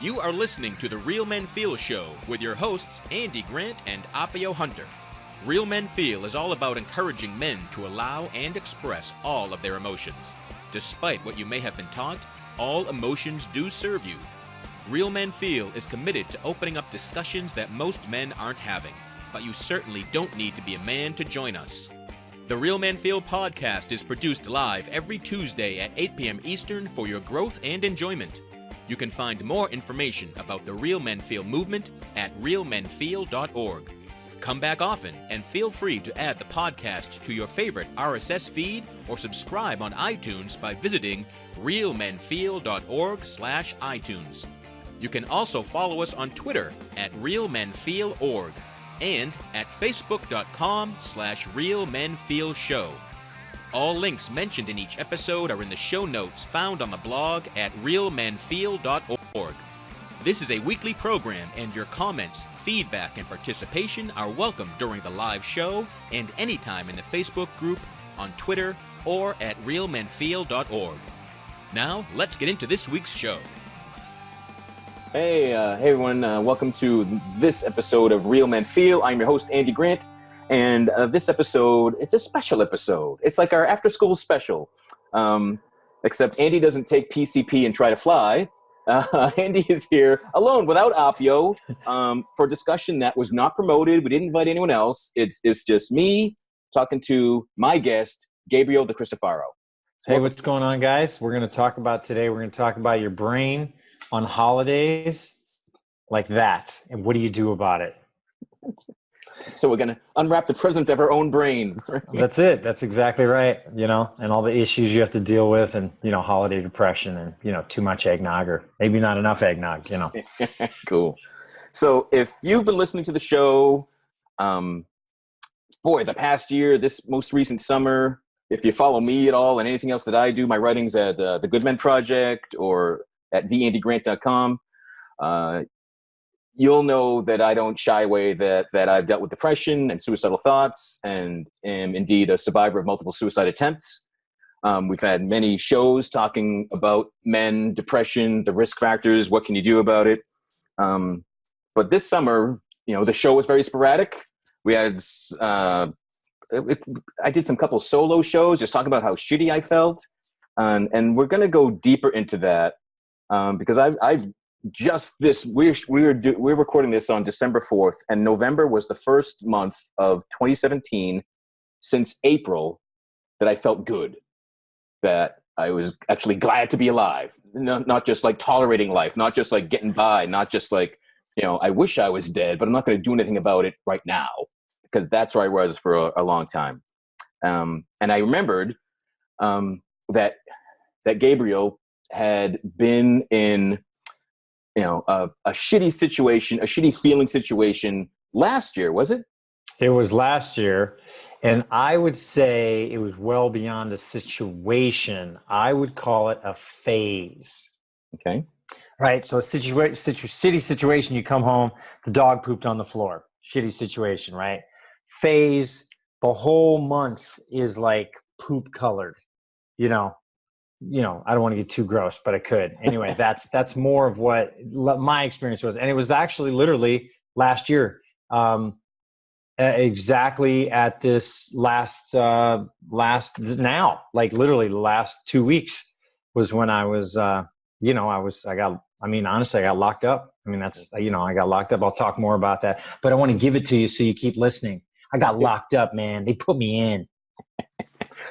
You are listening to the Real Men Feel Show with your hosts, Andy Grant and Appio Hunter. Real Men Feel is all about encouraging men to allow and express all of their emotions. Despite what you may have been taught, all emotions do serve you. Real Men Feel is committed to opening up discussions that most men aren't having, but you certainly don't need to be a man to join us. The Real Men Feel podcast is produced live every Tuesday at 8 p.m. Eastern for your growth and enjoyment. You can find more information about the Real Men Feel movement at realmenfeel.org. Come back often and feel free to add the podcast to your favorite RSS feed or subscribe on iTunes by visiting realmenfeel.org/iTunes. You can also follow us on Twitter at realmenfeel.org and at facebook.com/realmenfeelshow. All links mentioned in each episode are in the show notes found on the blog at realmenfeel.org. This is a weekly program, and your comments, feedback, and participation are welcome during the live show and anytime in the Facebook group, on Twitter, or at realmenfeel.org. Now, let's get into this week's show. Hey everyone, welcome to this episode of Real Men Feel. I'm your host, Andy Grant, and this episode, it's a special episode. It's like our after-school special, except Andy doesn't take PCP and try to fly. Andy is here alone without Appio for a discussion that was not promoted. We didn't invite anyone else. It's just me talking to my guest, Gabriel De Cristofaro. Hey, what's going on, guys? We're going to talk about your brain on holidays like that, and what do you do about it? So we're going to unwrap the present of our own brain. That's it. That's exactly right. And all the issues you have to deal with, and holiday depression, and too much eggnog, or maybe not enough eggnog. Cool. So if you've been listening to the show, the past year, this most recent summer, if you follow me at all and anything else that I do, my writings at the Good Men Project or at theandygrant.com, you'll know that I don't shy away that I've dealt with depression and suicidal thoughts, and am indeed a survivor of multiple suicide attempts. We've had many shows talking about men, depression, the risk factors, what can you do about it. But this summer, the show was very sporadic. We had, I did some couple solo shows just talking about how shitty I felt. And we're going to go deeper into that. Because we're recording this on December 4th, and November was the first month of 2017 since April that I felt good, that I was actually glad to be alive, not just like tolerating life, not just like getting by, not just like, I wish I was dead, but I'm not going to do anything about it right now, because that's where I was for a long time. And I remembered that Gabriel had been in, a shitty situation, a shitty feeling situation last year, was it? It was last year, and I would say it was well beyond a situation. I would call it a phase. Okay. Right. So shitty situation. You come home, the dog pooped on the floor. Shitty situation, right? Phase. The whole month is like poop colored. I don't want to get too gross, but I could. Anyway, that's more of what my experience was. And it was actually literally last year, exactly at this last, honestly, I got locked up. I got locked up. I'll talk more about that, but I want to give it to you so you keep listening. I got locked up, man. They put me in.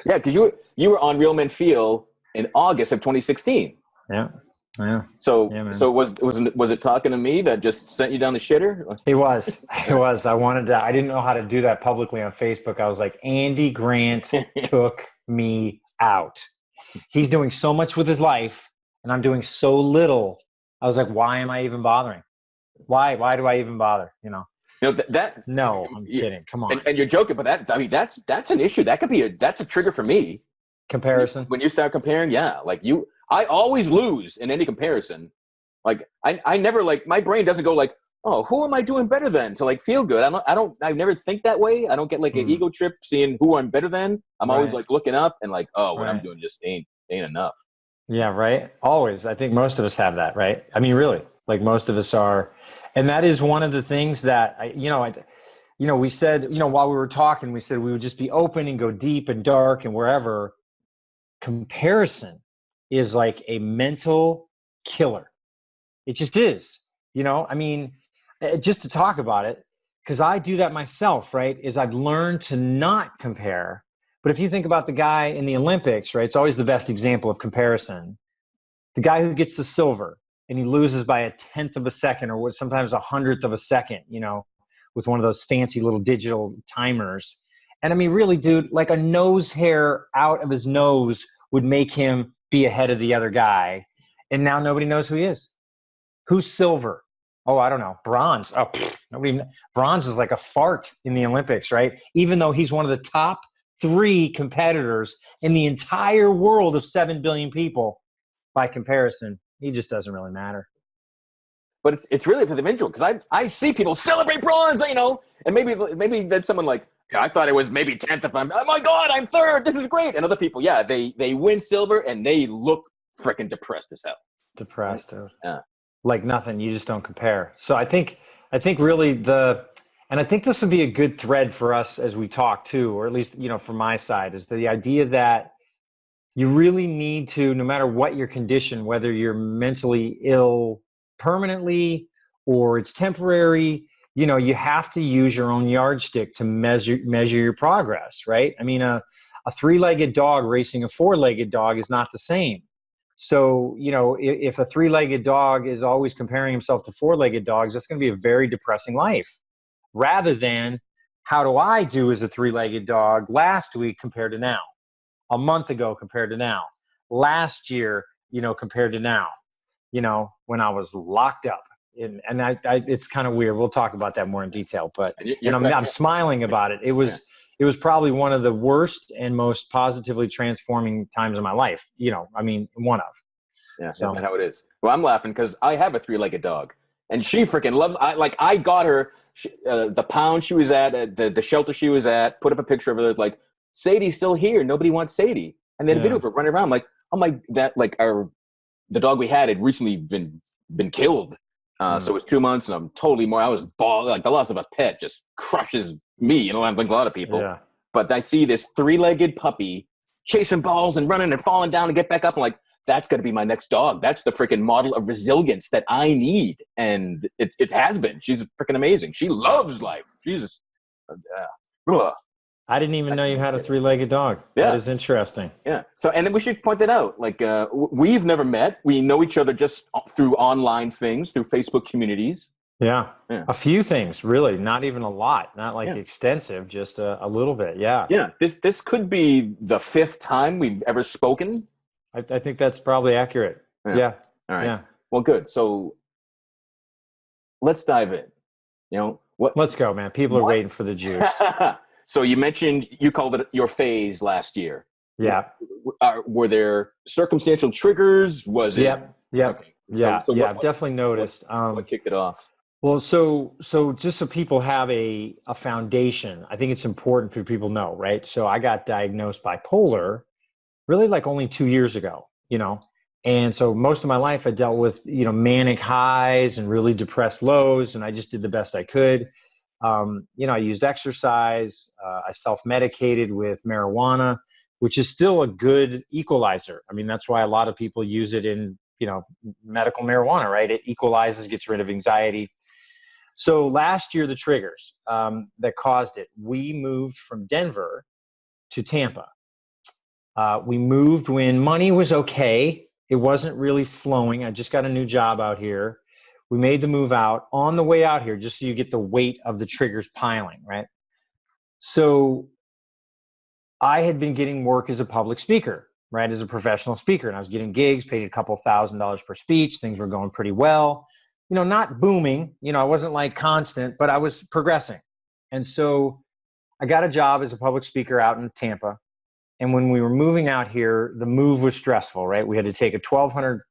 Yeah. Cause you were on Real Men Feel in August of 2016. Yeah. So was it talking to me that just sent you down the shitter? It was. I didn't know how to do that publicly on Facebook. I was like, Andy Grant took me out. He's doing so much with his life, and I'm doing so little. I was like, why am I even bothering? Why do I even bother? No, I'm kidding. Come on. And you're joking, but that's an issue. That's a trigger for me. Comparison. When you start comparing, yeah, I always lose in any comparison. Like I never, like, my brain doesn't go like, oh, who am I doing better than to like feel good? I never think that way. I don't get like an ego trip seeing who I'm better than. I'm always like looking up and like, oh, what I'm doing just ain't enough. Yeah, right. Always. I think most of us have that, right? I mean, really, like most of us are. And that is one of the things that we said, while we were talking, we said we would just be open and go deep and dark and wherever. Comparison is like a mental killer. It just is, just to talk about it, because I do that myself, right? Is I've learned to not compare. But if you think about the guy in the Olympics, right? It's always the best example of comparison. The guy who gets the silver and he loses by 1/10 of a second or sometimes 100th of a second, with one of those fancy little digital timers. And I mean, really, dude, like a nose hair out of his nose would make him be ahead of the other guy. And now nobody knows who he is. Who's silver? Oh, I don't know. Bronze. Oh, nobody. Bronze is like a fart in the Olympics, right? Even though he's one of the top 3 competitors in the entire world of 7 billion people, by comparison, he just doesn't really matter. But it's really individual, because I see people celebrate bronze, and maybe that's someone like, I thought it was maybe 10th if oh my God, I'm 3rd. This is great. And other people, they win silver and they look freaking depressed as hell. Depressed, dude. Yeah. Like nothing. You just don't compare. So I think really and I think this would be a good thread for us as we talk too, or at least, from my side, is the idea that you really need to, no matter what your condition, whether you're mentally ill permanently or it's temporary, you have to use your own yardstick to measure your progress, right? I mean, a 3-legged dog racing a 4-legged dog is not the same. So, if a 3-legged dog is always comparing himself to 4-legged dogs, that's going to be a very depressing life, rather than how do I do as a 3-legged dog last week compared to now, a month ago compared to now, last year, compared to now, when I was locked up. And I it's kind of weird. We'll talk about that more in detail, but I'm smiling about it. It was probably one of the worst and most positively transforming times of my life. One of. Yeah, so. That's how it is. Well, I'm laughing because I have a 3-legged dog, and she freaking loves. I got her the pound she was at, the shelter she was at. Put up a picture of her, like, Sadie's still here. Nobody wants Sadie, and then a video of her running around like, oh my, that like the dog we had recently been killed. So it was 2 months, and I'm totally I was bald. Like, the loss of a pet just crushes me. I think a lot of people. Yeah. But I see this 3-legged puppy chasing balls and running and falling down and get back up. I'm like, that's got to be my next dog. That's the freaking model of resilience that I need. And it has been. She's freaking amazing. She loves life. She's just, I didn't even know you had a 3-legged dog. Yeah. That is interesting. Yeah. So, and then we should point that out. Like, we've never met. We know each other just through online things, through Facebook communities. Yeah. A few things, really. Not even a lot. Not like extensive, just a little bit. Yeah. Yeah. This could be the 5th time we've ever spoken. I think that's probably accurate. Yeah. All right. Yeah. Well, good. So let's dive in. Let's go, man. People are waiting for the juice. So you mentioned you called it your phase last year. Yeah. Were there circumstantial triggers? Was it? Yep. Okay. Yeah. So I've definitely noticed. What kicked it off? Well, so just so people have a foundation, I think it's important for people to know, right? So I got diagnosed bipolar really like only 2 years ago, and so most of my life I dealt with, manic highs and really depressed lows, and I just did the best I could. I used exercise. I self-medicated with marijuana, which is still a good equalizer. I mean, that's why a lot of people use it in, medical marijuana, right? It equalizes, gets rid of anxiety. So last year, the triggers that caused it, we moved from Denver to Tampa. We moved when money was okay. It wasn't really flowing. I just got a new job out here. We made the move out. On the way out here, just so you get the weight of the triggers piling, right? So I had been getting work as a public speaker, right, as a professional speaker, and I was getting gigs, paid a couple $1,000s per speech. Things were going pretty well. Not booming. I wasn't like constant, but I was progressing. And so I got a job as a public speaker out in Tampa. And when we were moving out here, the move was stressful, right? We had to take a 1,200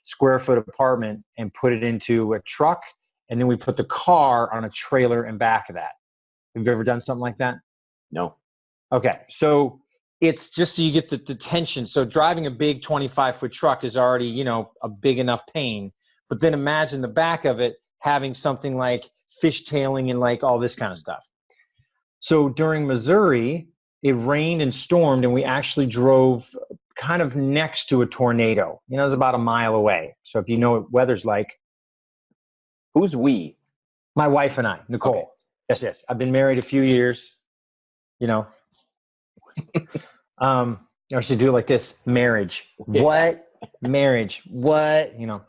square foot apartment and put it into a truck. And then we put the car on a trailer in back of that. Have you ever done something like that? No. Okay. So it's just so you get the tension. So driving a big 25-foot truck is already, a big enough pain. But then imagine the back of it having something like fishtailing and like all this kind of stuff. So during Missouri, it rained and stormed, and we actually drove kind of next to a tornado. You know, it was about a mile away. So if you know what weather's like. Who's we? My wife and I, Nicole. Okay. Yes. I've been married a few years, you know. Or should do it like this: marriage. Yeah. What? Marriage. What? You know.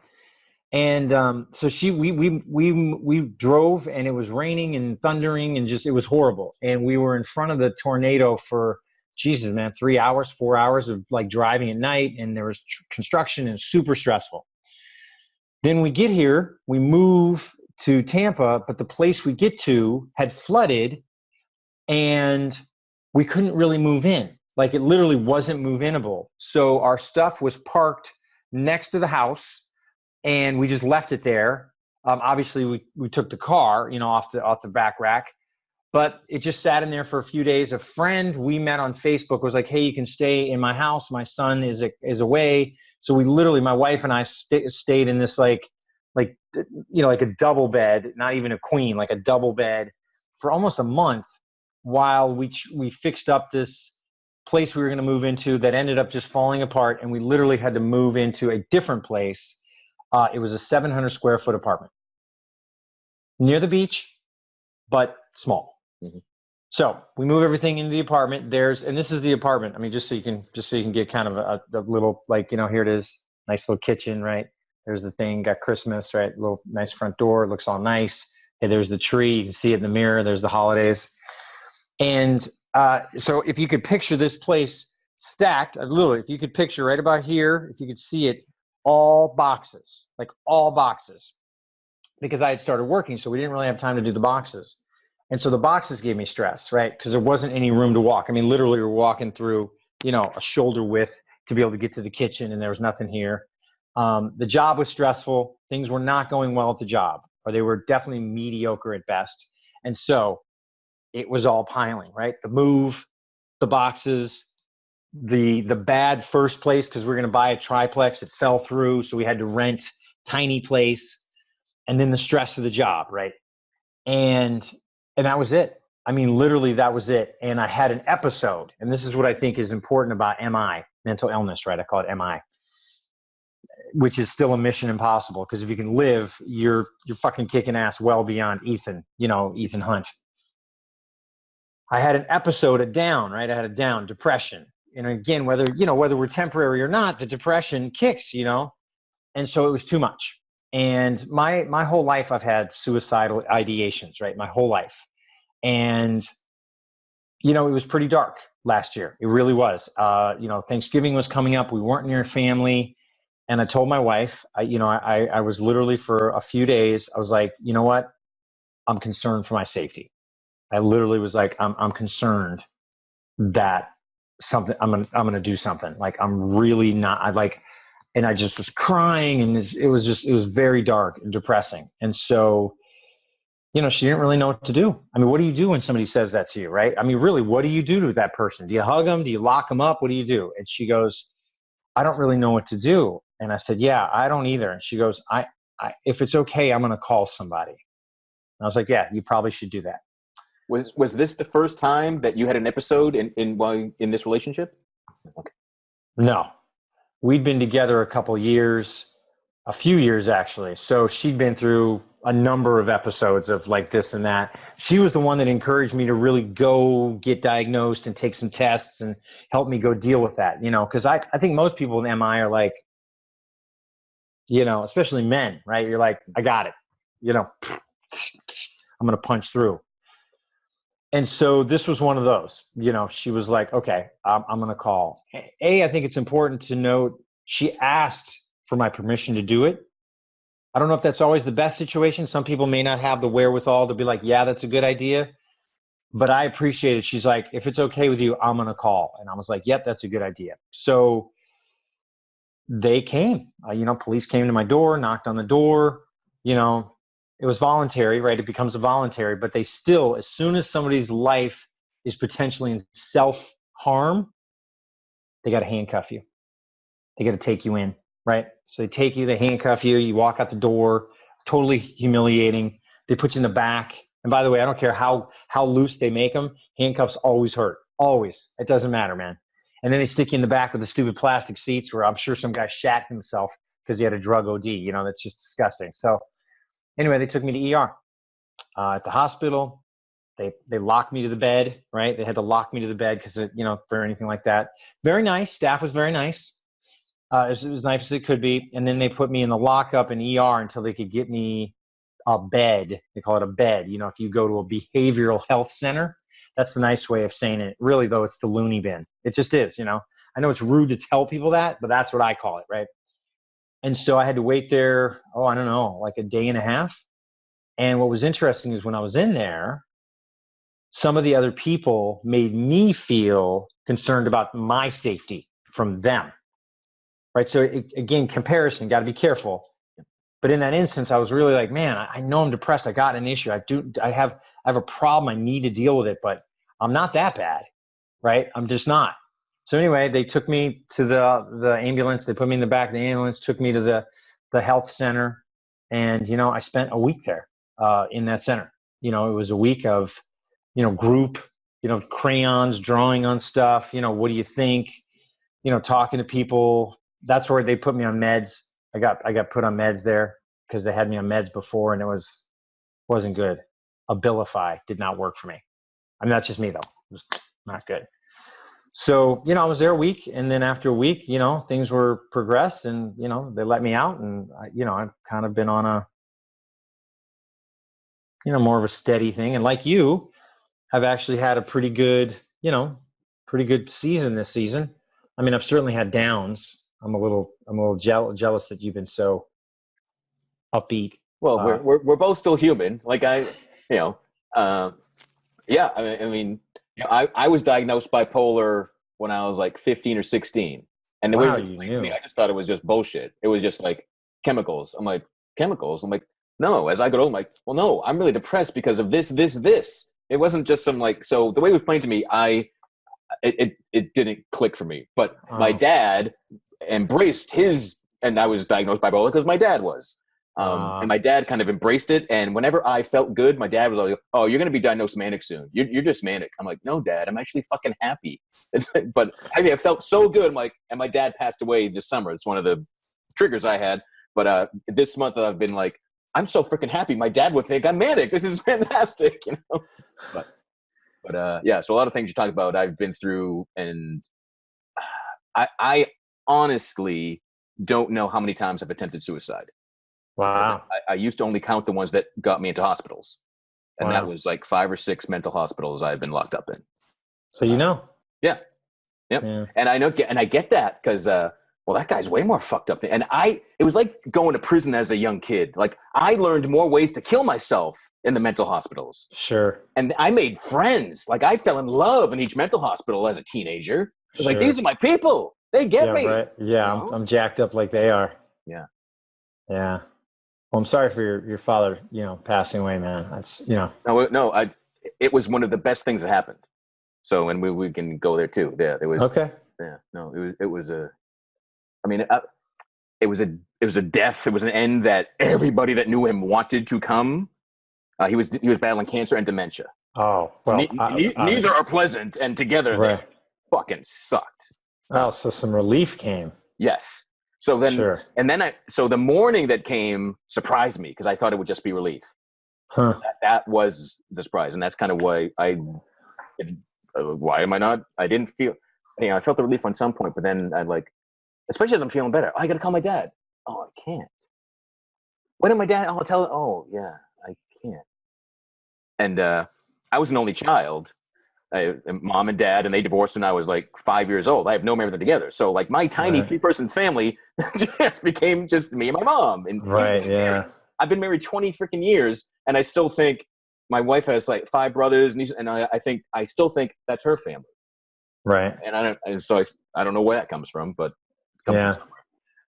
And so we drove, and it was raining and thundering, and just it was horrible. And we were in front of the tornado for, Jesus, man, 3 hours, 4 hours of like driving at night, and there was construction, and super stressful. Then we get here, we move to Tampa, but the place we get to had flooded, and we couldn't really move in. Like, it literally wasn't move-inable. So our stuff was parked next to the house, and we just left it there. Obviously, we took the car, you know, off the back rack, but it just sat in there for a few days. A friend we met on Facebook was like, "Hey, you can stay in my house. My son is away." So we literally, my wife and I stayed in this like you know, like a double bed, not even a queen, like a double bed for almost a month while we fixed up this place we were going to move into that ended up just falling apart, and we literally had to move into a different place. It was a 700 square foot apartment near the beach, but small. Mm-hmm. So we move everything into the apartment. And this is the apartment. I mean, just so you can get kind of a little, like, you know, here it is, nice little kitchen, right? There's the thing, got Christmas, right? Little nice front door, looks all nice. Hey, there's the tree. You can see it in the mirror. There's the holidays. And so if you could picture this place stacked, literally, if you could picture right about here, if you could see it, all boxes, like all boxes, because I had started working, so we didn't really have time to do the boxes. And so the boxes gave me stress, right? Because there wasn't any room to walk. I mean, literally, we're walking through, you know, a shoulder width to be able to get to the kitchen, and there was nothing here. The job was stressful. Things were not going well at the job, or they were definitely mediocre at best. And so it was all piling, right? The move, the boxes, the bad first place, because we were going to buy a triplex. It fell through, so we had to rent tiny place, and then the stress of the job, right? And that was it. I mean, literally, that was it. And I had an episode, and this is what I think is important about MI, mental illness, right? I call it MI, which is still a mission impossible, because if you can live, you're fucking kicking ass well beyond Ethan Hunt. I had an episode of down, right? I had a down, depression. And again, whether we're temporary or not, the depression kicks, you know? And so it was too much. And my whole life, I've had suicidal ideations, right? My whole life. And, you know, it was pretty dark last year. It really was. You know, Thanksgiving was coming up. We weren't near family. And I told my wife, I was literally for a few days, I was like, you know what? I'm concerned for my safety. I literally was like, I'm concerned that something, I'm going to do something. Like, I'm really not, and I just was crying, and it was very dark and depressing. And so, you know, she didn't really know what to do. I mean, what do you do when somebody says that to you, right? I mean, really, what do you do to that person? Do you hug them? Do you lock them up? What do you do? And she goes, I don't really know what to do. And I said, yeah, I don't either. And she goes, I if it's okay, I'm going to call somebody. And I was like, yeah, you probably should do that. Was this the first time that you had an episode in this relationship? Okay. No, we'd been together a few years actually. So she'd been through a number of episodes of like this and that. She was the one that encouraged me to really go get diagnosed and take some tests and help me go deal with that, you know, because I think most people in MI are like, you know, especially men, right? You're like, I got it, you know, I'm going to punch through. And so this was one of those, you know, she was like, okay, I'm going to call. I think it's important to note she asked for my permission to do it. I don't know if that's always the best situation. Some people may not have the wherewithal to be like, yeah, that's a good idea. But I appreciate it. She's like, if it's okay with you, I'm going to call. And I was like, yep, that's a good idea. So they came, you know, police came to my door, knocked on the door, you know, it was voluntary, right? It becomes a voluntary, but they still, as soon as somebody's life is potentially in self-harm, they got to handcuff you. They got to take you in, right? So they take you, they handcuff you, you walk out the door, totally humiliating. They put you in the back. And by the way, I don't care how loose they make them. Handcuffs always hurt. Always. It doesn't matter, man. And then they stick you in the back with the stupid plastic seats where I'm sure some guy shat himself because he had a drug OD. You know, that's just disgusting. So anyway, they took me to ER. At the hospital, they locked me to the bed, right? They had to lock me to the bed because, you know, for anything like that. Very nice. Staff was very nice. It was nice as it could be. And then they put me in the lockup in ER until they could get me a bed. They call it a bed. You know, if you go to a behavioral health center, that's the nice way of saying it. Really, though, it's the loony bin. It just is, you know. I know it's rude to tell people that, but that's what I call it, right? And so I had to wait there, I don't know, like a day and a half. And what was interesting is when I was in there, some of the other people made me feel concerned about my safety from them, right? So again, comparison, got to be careful. But in that instance, I was really like, man, I know I'm depressed. I got an issue. I have a problem. I need to deal with it, but I'm not that bad, right? I'm just not. So anyway, they took me to the ambulance. They put me in the back of the ambulance, took me to the health center. And, you know, I spent a week there in that center. You know, it was a week of, you know, group, you know, crayons, drawing on stuff. You know, what do you think? You know, talking to people. That's where they put me on meds. I got put on meds there because they had me on meds before, and it wasn't good. Abilify did not work for me. I mean, that's just me though. It was not good. So, you know, I was there a week, and then after a week, you know, things were progressed, and, you know, they let me out, and you know, I've kind of been on a, you know, more of a steady thing. And like you, I've actually had a pretty good season this season. I mean, I've certainly had downs. I'm a little jealous that you've been so upbeat. Well, we're both still human. Like yeah. I mean, I was diagnosed bipolar when I was like 15 or 16, and the way it explained to me, I just thought it was just bullshit. It was just like chemicals. I'm like, chemicals? I'm like, no. As I got older, I'm like, well, no, I'm really depressed because of this. It wasn't just some like. So the way it was explained to me, it didn't click for me. But my dad embraced his, and I was diagnosed bipolar because my dad was. And my dad kind of embraced it. And whenever I felt good, my dad was like, oh, you're going to be diagnosed manic soon. You're just manic. I'm like, no, Dad, I'm actually fucking happy. But I mean, I felt so good. I'm like, and my dad passed away this summer. It's one of the triggers I had. But this month I've been like, I'm so freaking happy. My dad would think I'm manic. This is fantastic, you know? But yeah, so a lot of things you talk about I've been through, and I honestly don't know how many times I've attempted suicide. Wow. I used to only count the ones that got me into hospitals. And that was like 5 or 6 mental hospitals I've been locked up in. So you know. Yeah. Yep. Yeah. And I get that because well, that guy's way more fucked up and it was like going to prison as a young kid. Like I learned more ways to kill myself in the mental hospitals. Sure. And I made friends. Like I fell in love in each mental hospital as a teenager. Sure. Like these are my people. They get me. Right. Yeah, you know? I'm jacked up like they are. Yeah. Yeah. Well, I'm sorry for your father, you know, passing away, man. That's, you know. No, it was one of the best things that happened. So, and we can go there too. Yeah, it was. Okay. Yeah, no, it was a. I mean, it was a death. It was an end that everybody that knew him wanted to come. He was battling cancer and dementia. Oh well, neither are pleasant, and together they fucking sucked. Oh, so some relief came. Yes. So then, and then so the morning that came surprised me because I thought it would just be relief. Huh. That was the surprise, and that's kind of why why am I not? I didn't feel, you know, I felt the relief on some point, but then I'd like, especially as I'm feeling better. Oh, I got to call my dad. Oh, I can't. When did my dad? I'll tell. Oh, yeah, I can't. And I was an only child. Mom and dad, and they divorced when I was like 5 years old. I have no memory of them together. So like my tiny 3-person family just became just me and my mom. And I've been married 20 freaking years, and I still think my wife has like 5 brothers, and I still think that's her family. Right. And I don't know where that comes from, but it comes from somewhere.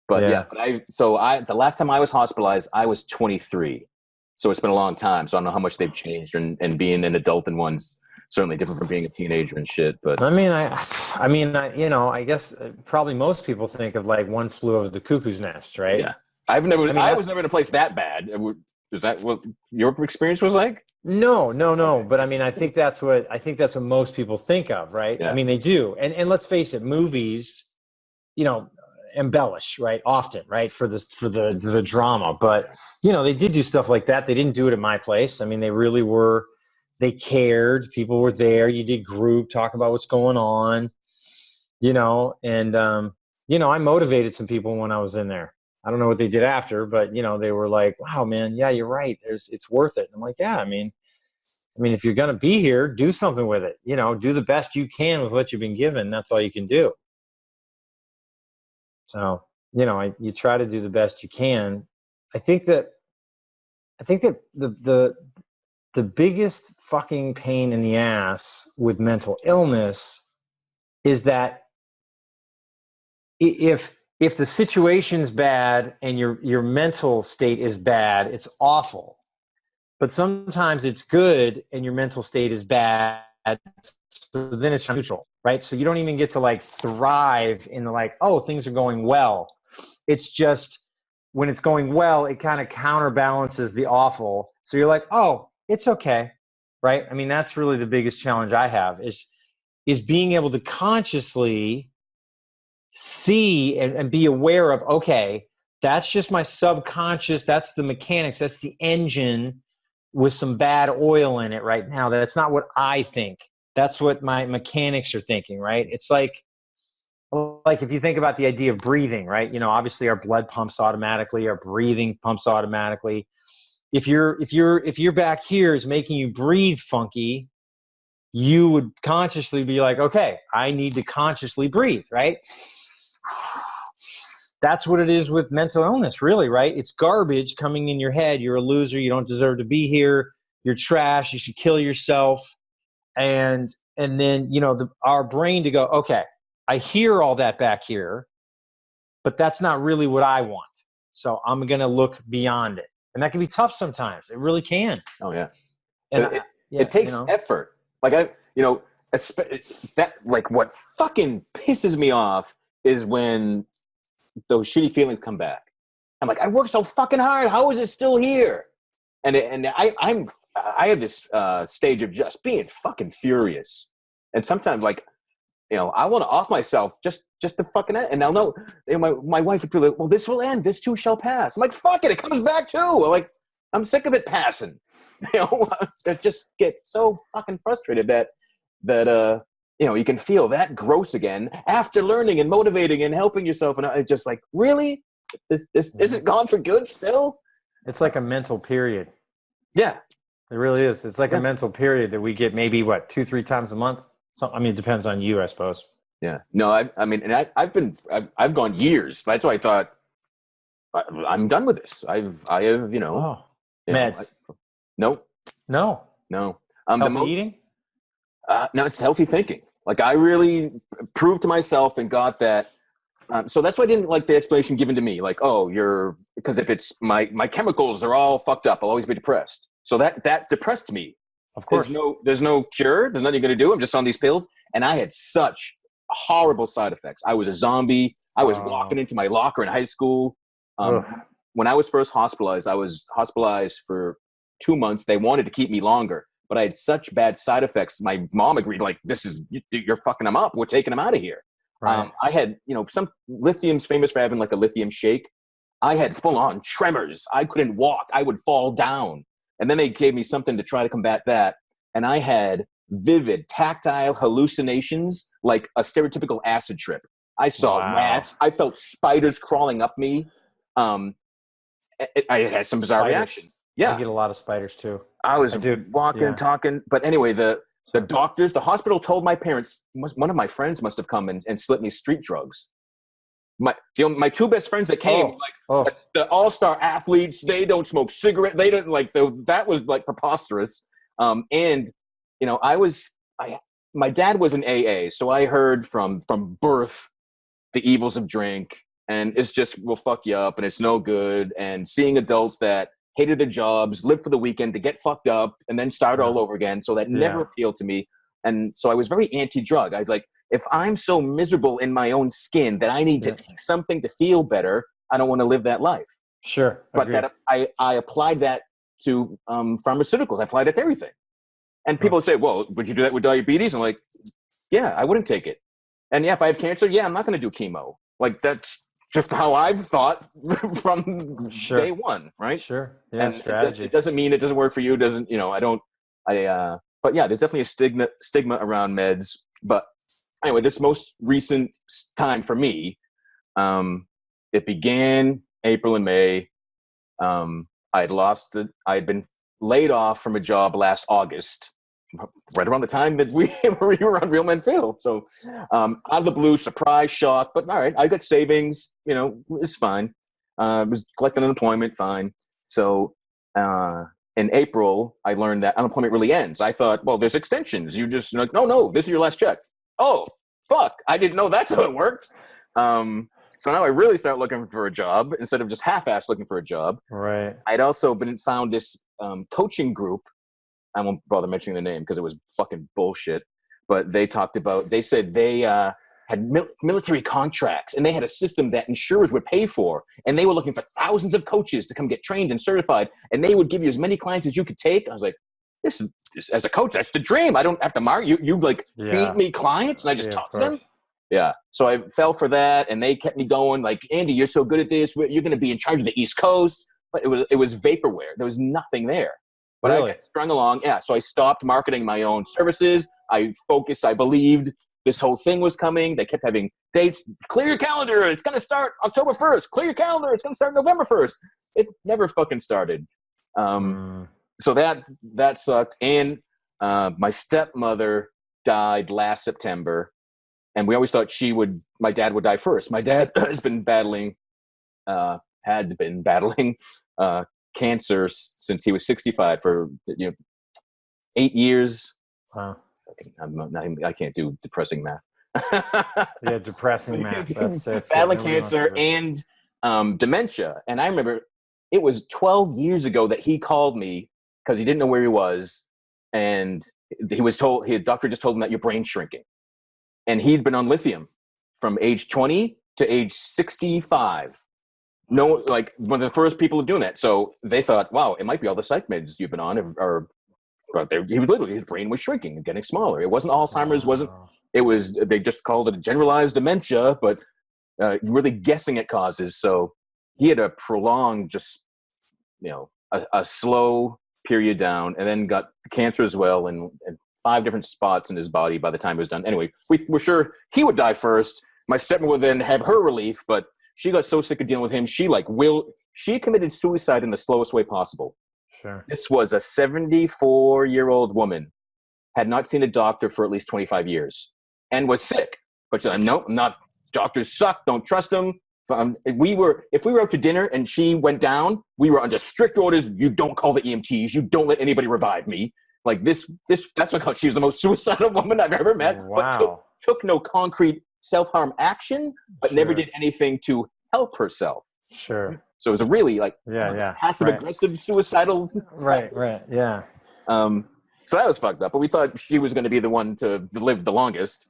But the last time I was hospitalized, I was 23. So it's been a long time. So I don't know how much they've changed, and being an adult in one's certainly different from being a teenager and shit. But I mean, I guess probably most people think of like One Flew Over the Cuckoo's Nest, right? yeah, I mean, I was never in a place that bad. Is that what your experience was like? No. But I mean, I think that's what most people think of, right? Yeah. I mean, they do. And let's face it, movies, embellish, right? Often, right? For the drama. But, they did do stuff like that. They didn't do it at my place. I mean, they really were, they cared. People were there. You did group, talk about what's going on, and, I motivated some people when I was in there. I don't know what they did after, but they were like, "Wow, man, yeah, you're right. It's worth it." And I'm like, "Yeah, I mean, if you're gonna be here, do something with it. Do the best you can with what you've been given. That's all you can do." So, you try to do the best you can. I think that the biggest fucking pain in the ass with mental illness is that if the situation's bad and your mental state is bad, it's awful. But sometimes it's good and your mental state is bad, so then it's neutral, right? So you don't even get to like thrive in the like, oh, things are going well. It's just when it's going well, it kind of counterbalances the awful. So you're like, oh, it's okay, right? I mean, that's really the biggest challenge I have is being able to consciously see and be aware of, okay, that's just my subconscious, that's the mechanics, that's the engine with some bad oil in it right now. That's not what I think. That's what my mechanics are thinking, right? It's like if you think about the idea of breathing, right? Obviously our blood pumps automatically, our breathing pumps automatically. If your back here is making you breathe funky, you would consciously be like, okay, I need to consciously breathe, right? That's what it is with mental illness, really, right? It's garbage coming in your head. You're a loser. You don't deserve to be here. You're trash. You should kill yourself. And then, our brain to go, okay, I hear all that back here, but that's not really what I want. So I'm going to look beyond it. And that can be tough sometimes. It really can. Oh yeah. And it takes effort. Like that, like what fucking pisses me off is when those shitty feelings come back. I'm like, I worked so fucking hard. How is it still here? And I have this stage of just being fucking furious. And sometimes like, I want to off myself just to fucking end. And I'll know, my wife would be like, well, this will end. This too shall pass. I'm like, fuck it. It comes back too. Like, I'm sick of it passing. I just get so fucking frustrated that you can feel that gross again after learning and motivating and helping yourself. And I just like, really? This isn't gone for good still? It's like a mental period. Yeah. It really is. It's like a mental period that we get maybe 2-3 times a month. So, I mean, it depends on you, I suppose. Yeah. No, I've gone years. That's why I thought I'm done with this. I have, meds. Nope. No. Healthy eating? No, it's healthy thinking. Like I really proved to myself and got that. So that's why I didn't like the explanation given to me. Like, oh, because if it's my chemicals are all fucked up, I'll always be depressed. So that depressed me. Of course. There's no cure. There's nothing you're going to do. I'm just on these pills. And I had such horrible side effects. I was a zombie. I was walking into my locker in high school. When I was first hospitalized, I was hospitalized for 2 months. They wanted to keep me longer, but I had such bad side effects. My mom agreed, like, you're fucking them up. We're taking them out of here. Right. I had, some lithium's famous for having like a lithium shake. I had full on tremors. I couldn't walk. I would fall down. And then they gave me something to try to combat that. And I had vivid tactile hallucinations, like a stereotypical acid trip. I saw rats. I felt spiders crawling up me. I had some bizarre reaction. Yeah. I get a lot of spiders too. I was walking, talking. But anyway, the doctors, the hospital told my parents, one of my friends must have come and slipped me street drugs. My 2 best friends that came, the all-star athletes, they don't smoke cigarette. They don't that was like preposterous. And my dad was an AA, so I heard from birth the evils of drink, and it's just will fuck you up, and it's no good. And seeing adults that hated their jobs, lived for the weekend to get fucked up and then start all over again. So that never appealed to me. And so I was very anti-drug. I was like, if I'm so miserable in my own skin that I need to take something to feel better, I don't want to live that life. Sure. But that I applied that to pharmaceuticals. I applied it to everything. And people say, well, would you do that with diabetes? I'm like, yeah, I wouldn't take it. And yeah, if I have cancer, I'm not going to do chemo. Like, that's just how I've thought from day one, right? Sure. Yeah, and strategy. It doesn't mean it doesn't work for you. Doesn't, but yeah, there's definitely a stigma around meds. But anyway, this most recent time for me, it began April and May. I'd been laid off from a job last August, right around the time that we were on Real Men Fail. So out of the blue, surprise, shock, but all right, I got savings, it's fine. Was collecting unemployment, fine. So in April, I learned that unemployment really ends. I thought, well, there's extensions. You just like, no, this is your last check. Oh, fuck, I didn't know that's how it worked. So now I really start looking for a job instead of just half-assed looking for a job. Right. I'd also found this coaching group. I won't bother mentioning the name because it was fucking bullshit. But they said they had military contracts and they had a system that insurers would pay for. And they were looking for thousands of coaches to come get trained and certified. And they would give you as many clients as you could take. I was like, this as a coach, that's the dream. I don't have to market you. Feed me clients and I just talk to them. Yeah. So I fell for that and they kept me going like, Andy, you're so good at this. You're going to be in charge of the East Coast. But it was vaporware. There was nothing there. But I got strung along. Yeah. So I stopped marketing my own services. I focused. I believed this whole thing was coming. They kept having dates. Clear your calendar. It's going to start October 1st. Clear your calendar. It's going to start November 1st. It never fucking started. So that sucked. And my stepmother died last September. And we always thought my dad would die first. My dad had been battling cancer since he was 65 for 8 years. Wow. I can't do depressing math. Yeah, depressing math. That's battling cancer and dementia. And I remember it was 12 years ago that he called me because he didn't know where he was. And he was told, his doctor just told him that your brain's shrinking. And he'd been on lithium from age 20 to age 65. No, like one of the first people doing that. So they thought, wow, it might be all the psych meds you've been on. His brain was shrinking and getting smaller. It wasn't Alzheimer's, they just called it a generalized dementia, but really guessing at causes. So he had a prolonged, a slow period down and then got cancer as well and 5 different spots in his body by the time it was done. Anyway, we were sure he would die first. My stepmother would then have her relief, but she got so sick of dealing with him. She committed suicide in the slowest way possible. Sure. This was a 74-year-old woman, had not seen a doctor for at least 25 years and was sick. But she said, nope, doctors suck. Don't trust them. If we were out to dinner and she went down, we were under strict orders. You don't call the EMTs. You don't let anybody revive me. Like that's what she was the most suicidal woman I've ever met. Wow. But took no concrete self-harm action, but never did anything to help herself. Sure. So it was a really passive-aggressive suicidal. Right. Yeah. So that was fucked up. But we thought she was going to be the one to live the longest,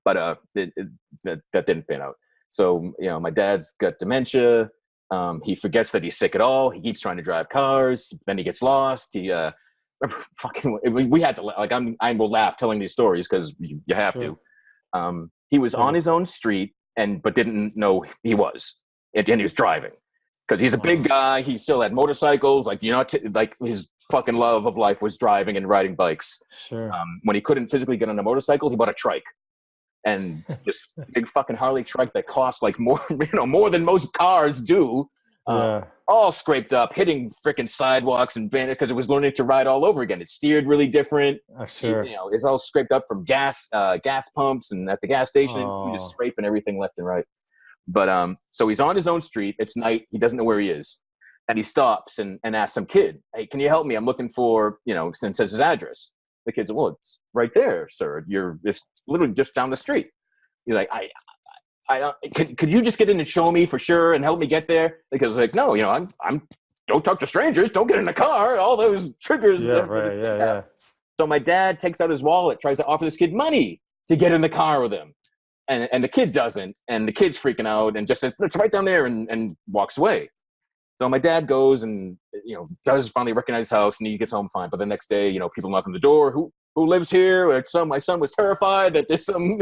but that didn't pan out. So my dad's got dementia. He forgets that he's sick at all. He keeps trying to drive cars. Then he gets lost. We had to I will laugh telling these stories because you have to. He was on his own street but didn't know he was, and he was driving because he's a big guy. He still had motorcycles. His fucking love of life was driving and riding bikes. Sure. When he couldn't physically get on a motorcycle, he bought a trike, and this big fucking Harley trike that cost more than most cars do. All scraped up, hitting freaking sidewalks and because it was learning to ride all over again. It steered really different. Sure. It's all scraped up from gas pumps and at the gas station. He just scraping everything left and right. But so he's on his own street. It's night. He doesn't know where he is, and he stops and asks some kid, "Hey, can you help me? I'm looking for and says his address." The kid's like, "Well, it's right there, sir. It's literally just down the street." You're like, I don't. Could you just get in and show me for sure and help me get there? Because no, I'm don't talk to strangers, don't get in the car, all those triggers. Yeah, right. Yeah. So my dad takes out his wallet, tries to offer this kid money to get in the car with him. And the kid doesn't. And the kid's freaking out and just says, it's right down there, and walks away. So my dad goes and, does finally recognize his house, and he gets home fine. But the next day, people knock on the door. Who lives here? My son was terrified that there's some,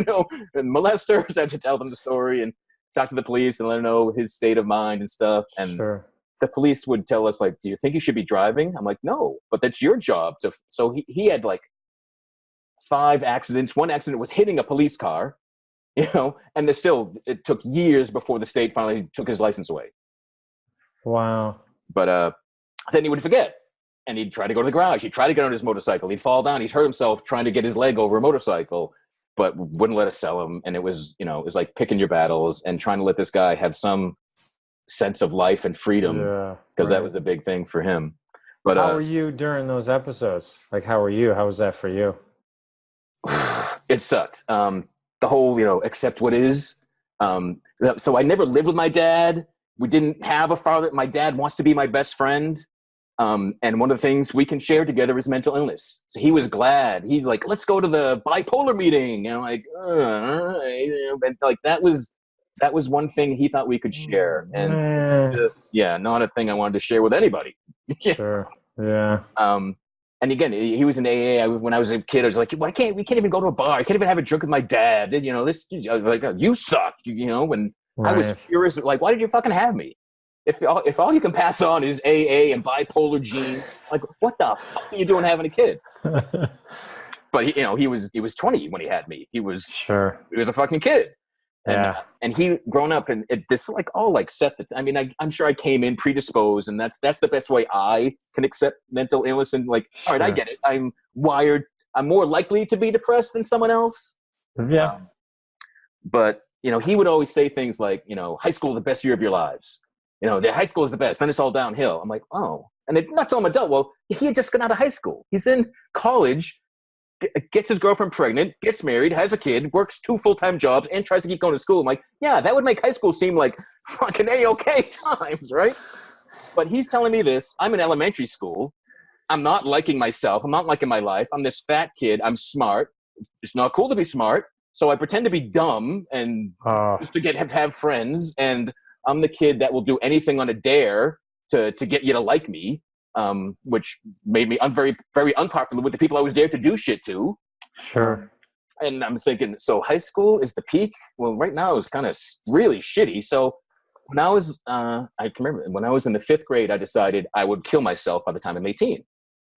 molester. So I had to tell them the story and talk to the police and let them know his state of mind and stuff. And the police would tell us, like, do you think you should be driving? I'm like, no, but that's your job. So he had like 5 accidents. One accident was hitting a police car, and it took years before the state finally took his license away. Wow. But then he would forget, and he'd try to go to the garage. He'd try to get on his motorcycle. He'd fall down. He'd hurt himself trying to get his leg over a motorcycle, but wouldn't let us sell him. And it was, it was like picking your battles and trying to let this guy have some sense of life and freedom, because that was the big thing for him. But how were you during those episodes? Like, how were you? How was that for you? It sucked. The whole, accept what is. So I never lived with my dad. We didn't have a father. My dad wants to be my best friend. And one of the things we can share together is mental illness. So he was glad. He's like, let's go to the bipolar meeting. And I'm like, and like that was one thing he thought we could share. And not a thing I wanted to share with anybody. Sure. Yeah. And again, he was in AA. When I was a kid, I was like, we can't even go to a bar. I can't even have a drink with my dad. And, I was like, you suck, when I was furious. Like, why did you fucking have me? If all you can pass on is AA and bipolar gene, like, what the fuck are you doing having a kid? But he was 20 when he had me. He was a fucking kid. And he grown up, and this like all like set the. I mean, I'm sure I came in predisposed, and that's the best way I can accept mental illness. And like, all right, I get it. I'm wired. I'm more likely to be depressed than someone else. Yeah. But he would always say things like, high school is the best year of your lives. The high school is the best. Then it's all downhill. I'm like, oh. And they're not telling him adult. Well, he had just gotten out of high school. He's in college, gets his girlfriend pregnant, gets married, has a kid, works 2 full-time jobs, and tries to keep going to school. I'm like, yeah, that would make high school seem like fucking A-okay times, right? But he's telling me this. I'm in elementary school. I'm not liking myself. I'm not liking my life. I'm this fat kid. I'm smart. It's not cool to be smart. So I pretend to be dumb and just to have friends. And I'm the kid that will do anything on a dare to get you to like me, which made me very, very unpopular with the people I was there to do shit to. Sure. And I'm thinking, so high school is the peak? Well, right now it's kind of really shitty. So when I was, I can remember when I was in the 5th grade, I decided I would kill myself by the time I'm 18.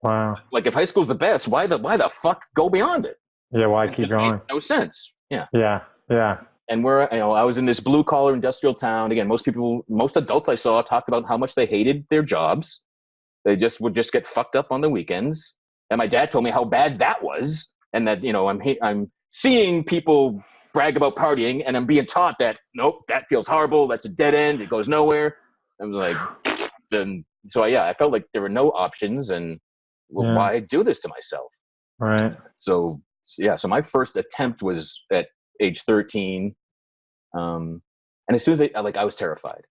Wow. Like, if high school's the best, why the fuck go beyond it? Yeah, why keep going? Made no sense. Yeah. Yeah. And I was in this blue collar industrial town. Again, most adults I saw talked about how much they hated their jobs. They would just get fucked up on the weekends. And my dad told me how bad that was. And that, I'm seeing people brag about partying, and I'm being taught that, nope, that feels horrible. That's a dead end. It goes nowhere. I was like, I felt like there were no options, and why do this to myself? Right. So my first attempt was at age 13. And as soon as I was terrified.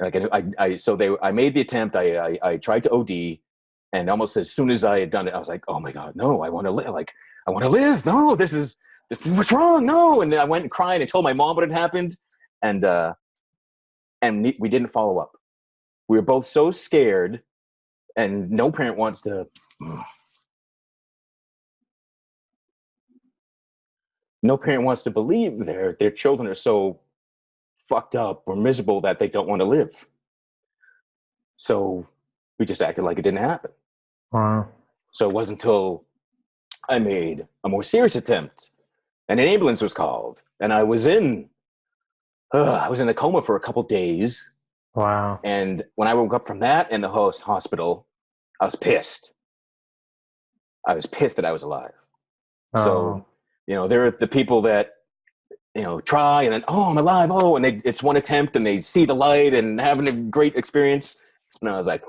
Like I made the attempt. I tried to OD, and almost as soon as I had done it, I was like, oh my God, no, I want to live. Like, I want to live. No, this is what's wrong. No. And then I went crying and told my mom what had happened. And we didn't follow up. We were both so scared, and no parent wants to. No parent wants to believe their children are so fucked up or miserable that they don't want to live. So we just acted like it didn't happen. Wow. So it wasn't until I made a more serious attempt, and an ambulance was called, and I was in a coma for a couple days. Wow. And when I woke up from that in the hospital, I was pissed. I was pissed that I was alive. Oh. So, there are the people that, try and then, oh, I'm alive. Oh, and it's one attempt and they see the light and having a great experience. And I was like,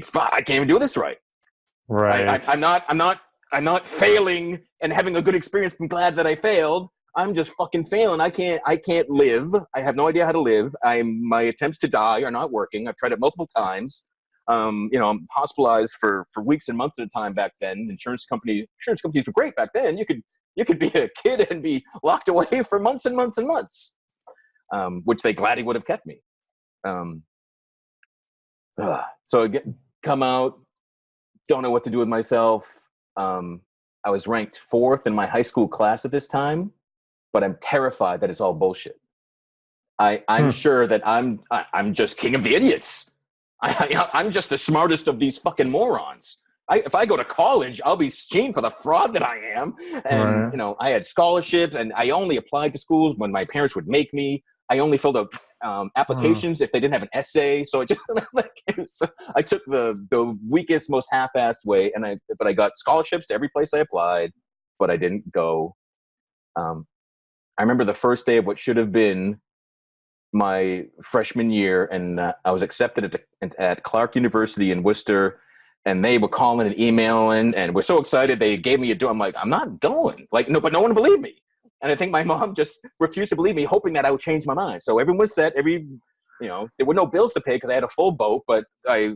fuck, I can't even do this right. Right. I'm not failing and having a good experience. I'm glad that I failed. I'm just fucking failing. I can't live. I have no idea how to live. My attempts to die are not working. I've tried it multiple times. I'm hospitalized for weeks and months at a time back then. Insurance companies were great back then. You could be a kid and be locked away for months and months and months, which they gladly would have kept me. So I come out, don't know what to do with myself. I was ranked 4th in my high school class at this time, but I'm terrified that it's all bullshit. I'm sure that I'm just king of the idiots. I'm just the smartest of these fucking morons. If I go to college, I'll be seen for the fraud that I am. And, I had scholarships, and I only applied to schools when my parents would make me. I only filled out applications if they didn't have an essay. So I took the weakest, most half-assed way, but I got scholarships to every place I applied, but I didn't go. I remember the first day of what should have been my freshman year, and I was accepted at Clark University in Worcester, and they were calling and emailing, and we're so excited they gave me a door. I'm like, I'm not going. But no one believed me. And I think my mom just refused to believe me, hoping that I would change my mind. So everyone was set. There were no bills to pay because I had a full boat, but I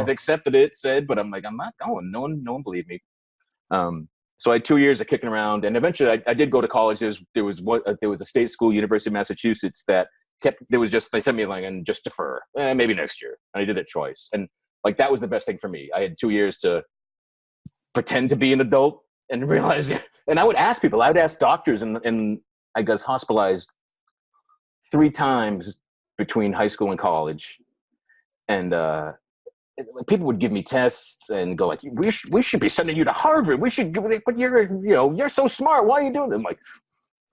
accepted it, but I'm like, I'm not going. No one believed me. So I had 2 years of kicking around, and eventually I did go to college. There was a state school, University of Massachusetts, that they sent me like, and just defer, maybe next year. And I did it twice. And like, that was the best thing for me. I had 2 years to pretend to be an adult and realize, and I would ask people, I would ask doctors, and I was hospitalized 3 times between high school and college. And, people would give me tests and go like, we should be sending you to Harvard. We should, but you're so smart. Why are you doing that? I'm like,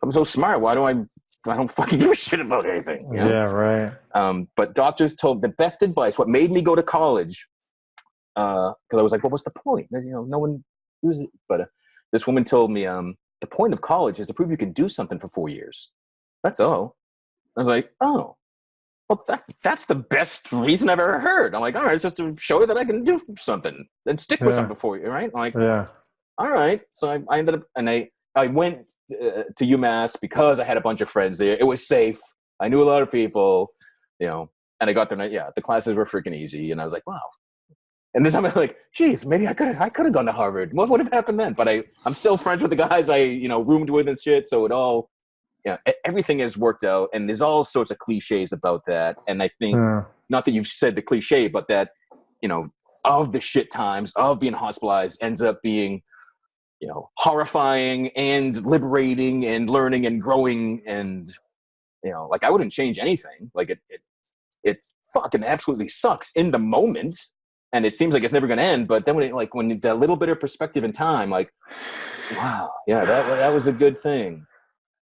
I'm so smart. Why do I don't fucking give a shit about anything. Yeah, right. But doctors told the best advice, what made me go to college, because I was like, well, what's the point? No one uses it. But this woman told me, the point of college is to prove you can do something for 4 years. That's all. I was like, oh, well, that's the best reason I've ever heard. I'm like, all right, it's just to show you that I can do something and stick with something for you, right? I'm like, all right. So I ended up, and I went to UMass because I had a bunch of friends there. It was safe. I knew a lot of people, and I got there. And the classes were freaking easy, and I was like, wow. And this time I'm like, geez, maybe I could have gone to Harvard. What would have happened then? But I'm still friends with the guys I roomed with and shit. So it all, everything has worked out, and there's all sorts of cliches about that. And I think not that you've said the cliche, but that of the shit times of being hospitalized ends up being horrifying and liberating and learning and growing, and like, I wouldn't change anything. Like, it fucking absolutely sucks in the moment, and it seems like it's never going to end. But then when the little bit of perspective in time, like, wow, yeah, that was a good thing.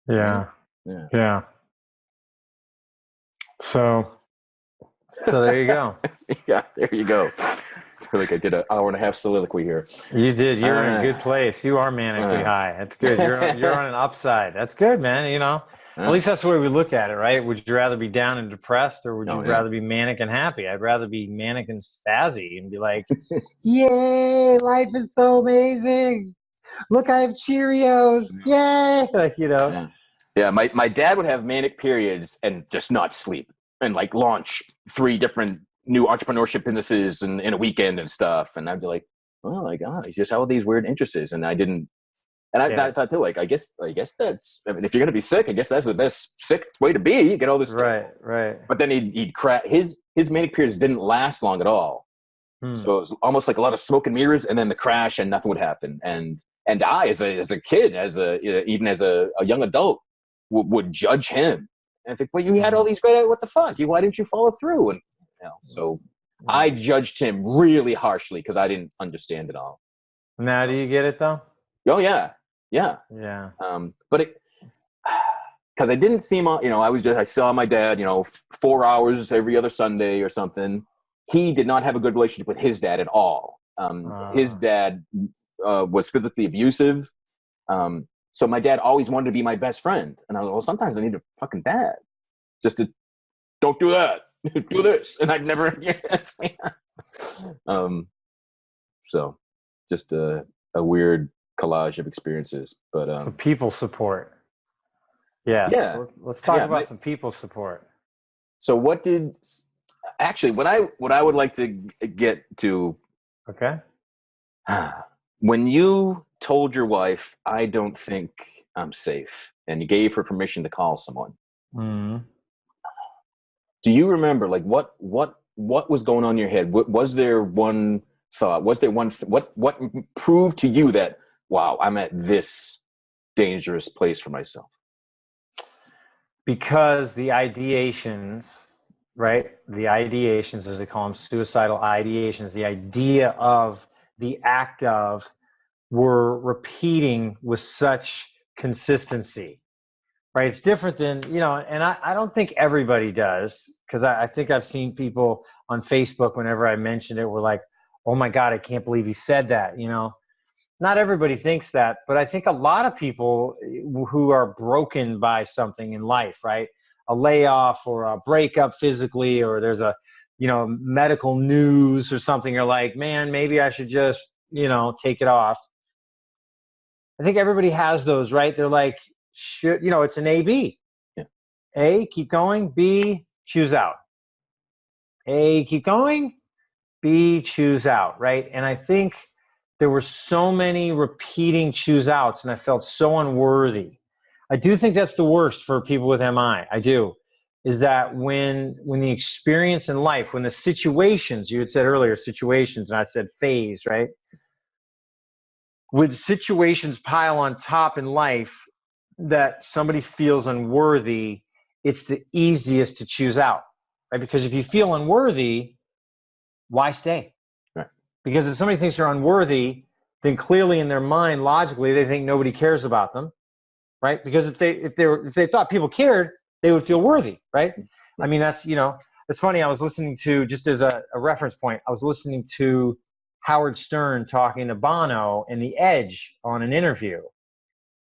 Yeah. So there you go. Yeah, there you go. I feel like I did an hour and a half soliloquy here. You did. You're in a good place. You are manically high. That's good. You're on an upside. That's good, man. At least that's the way we look at it, right? Would you rather be down and depressed, or would you rather be manic and happy? I'd rather be manic and spazzy and be like, yay, life is so amazing. Look, I have Cheerios. Yay. Yeah, my dad would have manic periods and just not sleep and like launch 3 different new entrepreneurship businesses in a weekend and stuff. And I'd be like, oh my God, he's just all these weird interests. And I didn't, and I thought too, like, I guess that's, I mean, if you're going to be sick, I guess that's the best sick way to be. You get all this stuff. Right. But then he'd crack, his manic periods didn't last long at all. So it was almost like a lot of smoke and mirrors, and then the crash, and nothing would happen. And I, as a kid, even as a young adult, would judge him. And I think, well, you had all these great, what the fuck? Why didn't you follow through? And so I judged him really harshly because I didn't understand it all. Now, do you get it though? Oh yeah. But because I didn't see him, I saw my dad, 4 hours every other Sunday or something. He did not have a good relationship with his dad at all. His dad was physically abusive. So my dad always wanted to be my best friend. And I was like, well, sometimes I need a fucking dad just to, don't do that, do this. And I'd never, so just a weird collage of experiences. But some people support. Yeah. Let's talk about some people support. So Actually, what I would like to get to, Okay. when you told your wife, "I don't think I'm safe," and you gave her permission to call someone, Mm. do you remember like what was going on in your head? Was there one thought? Was there what proved to you that, wow, I'm at this dangerous place for myself? Because the ideations, right? The ideations, as they call them, suicidal ideations, the idea of the act of were repeating with such consistency, right? It's different than, and I don't think everybody does, because I think I've seen people on Facebook, whenever I mentioned it, were like, oh my God, I can't believe he said that, Not everybody thinks that, but I think a lot of people who are broken by something in life, right? A layoff or a breakup physically, or there's a, medical news or something, you're like, man, maybe I should just, take it off. I think everybody has those, right? They're like, it's an A-B. Yeah. A, keep going. B, choose out. A, keep going. B, choose out, right? And I think there were so many repeating choose outs, and I felt so unworthy. I do think that's the worst for people with MI. I do. Is that when the experience in life, when the situations, you had said earlier, situations, and I said phase, right? When situations pile on top in life that somebody feels unworthy, it's the easiest to choose out, right? Because if you feel unworthy, why stay? Right. Because if somebody thinks they're unworthy, then clearly in their mind, logically, they think nobody cares about them, right? Because if they thought people cared, they would feel worthy, right? I mean, that's, it's funny. I was listening to, just as a reference point, I was listening to Howard Stern talking to Bono and The Edge on an interview.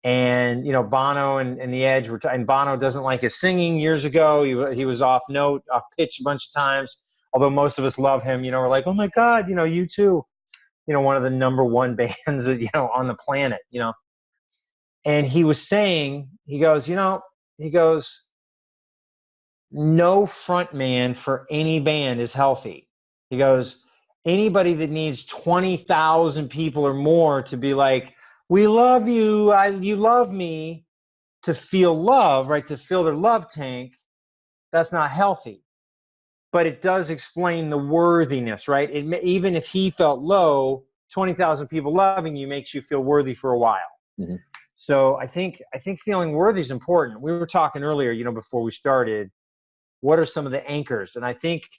And, Bono and The Edge and Bono doesn't like his singing years ago. He was off note, off pitch a bunch of times. Although most of us love him, we're like, oh my God, you too. One of the number one bands, on the planet, And he was saying, he goes, no front man for any band is healthy. He goes, anybody that needs 20,000 people or more to be like, we love you, you love me, to feel love, right? To fill their love tank, that's not healthy. But it does explain the worthiness, right? Even if he felt low, 20,000 people loving you makes you feel worthy for a while. Mm-hmm. So I think feeling worthy is important. We were talking earlier, before we started, what are some of the anchors? And I think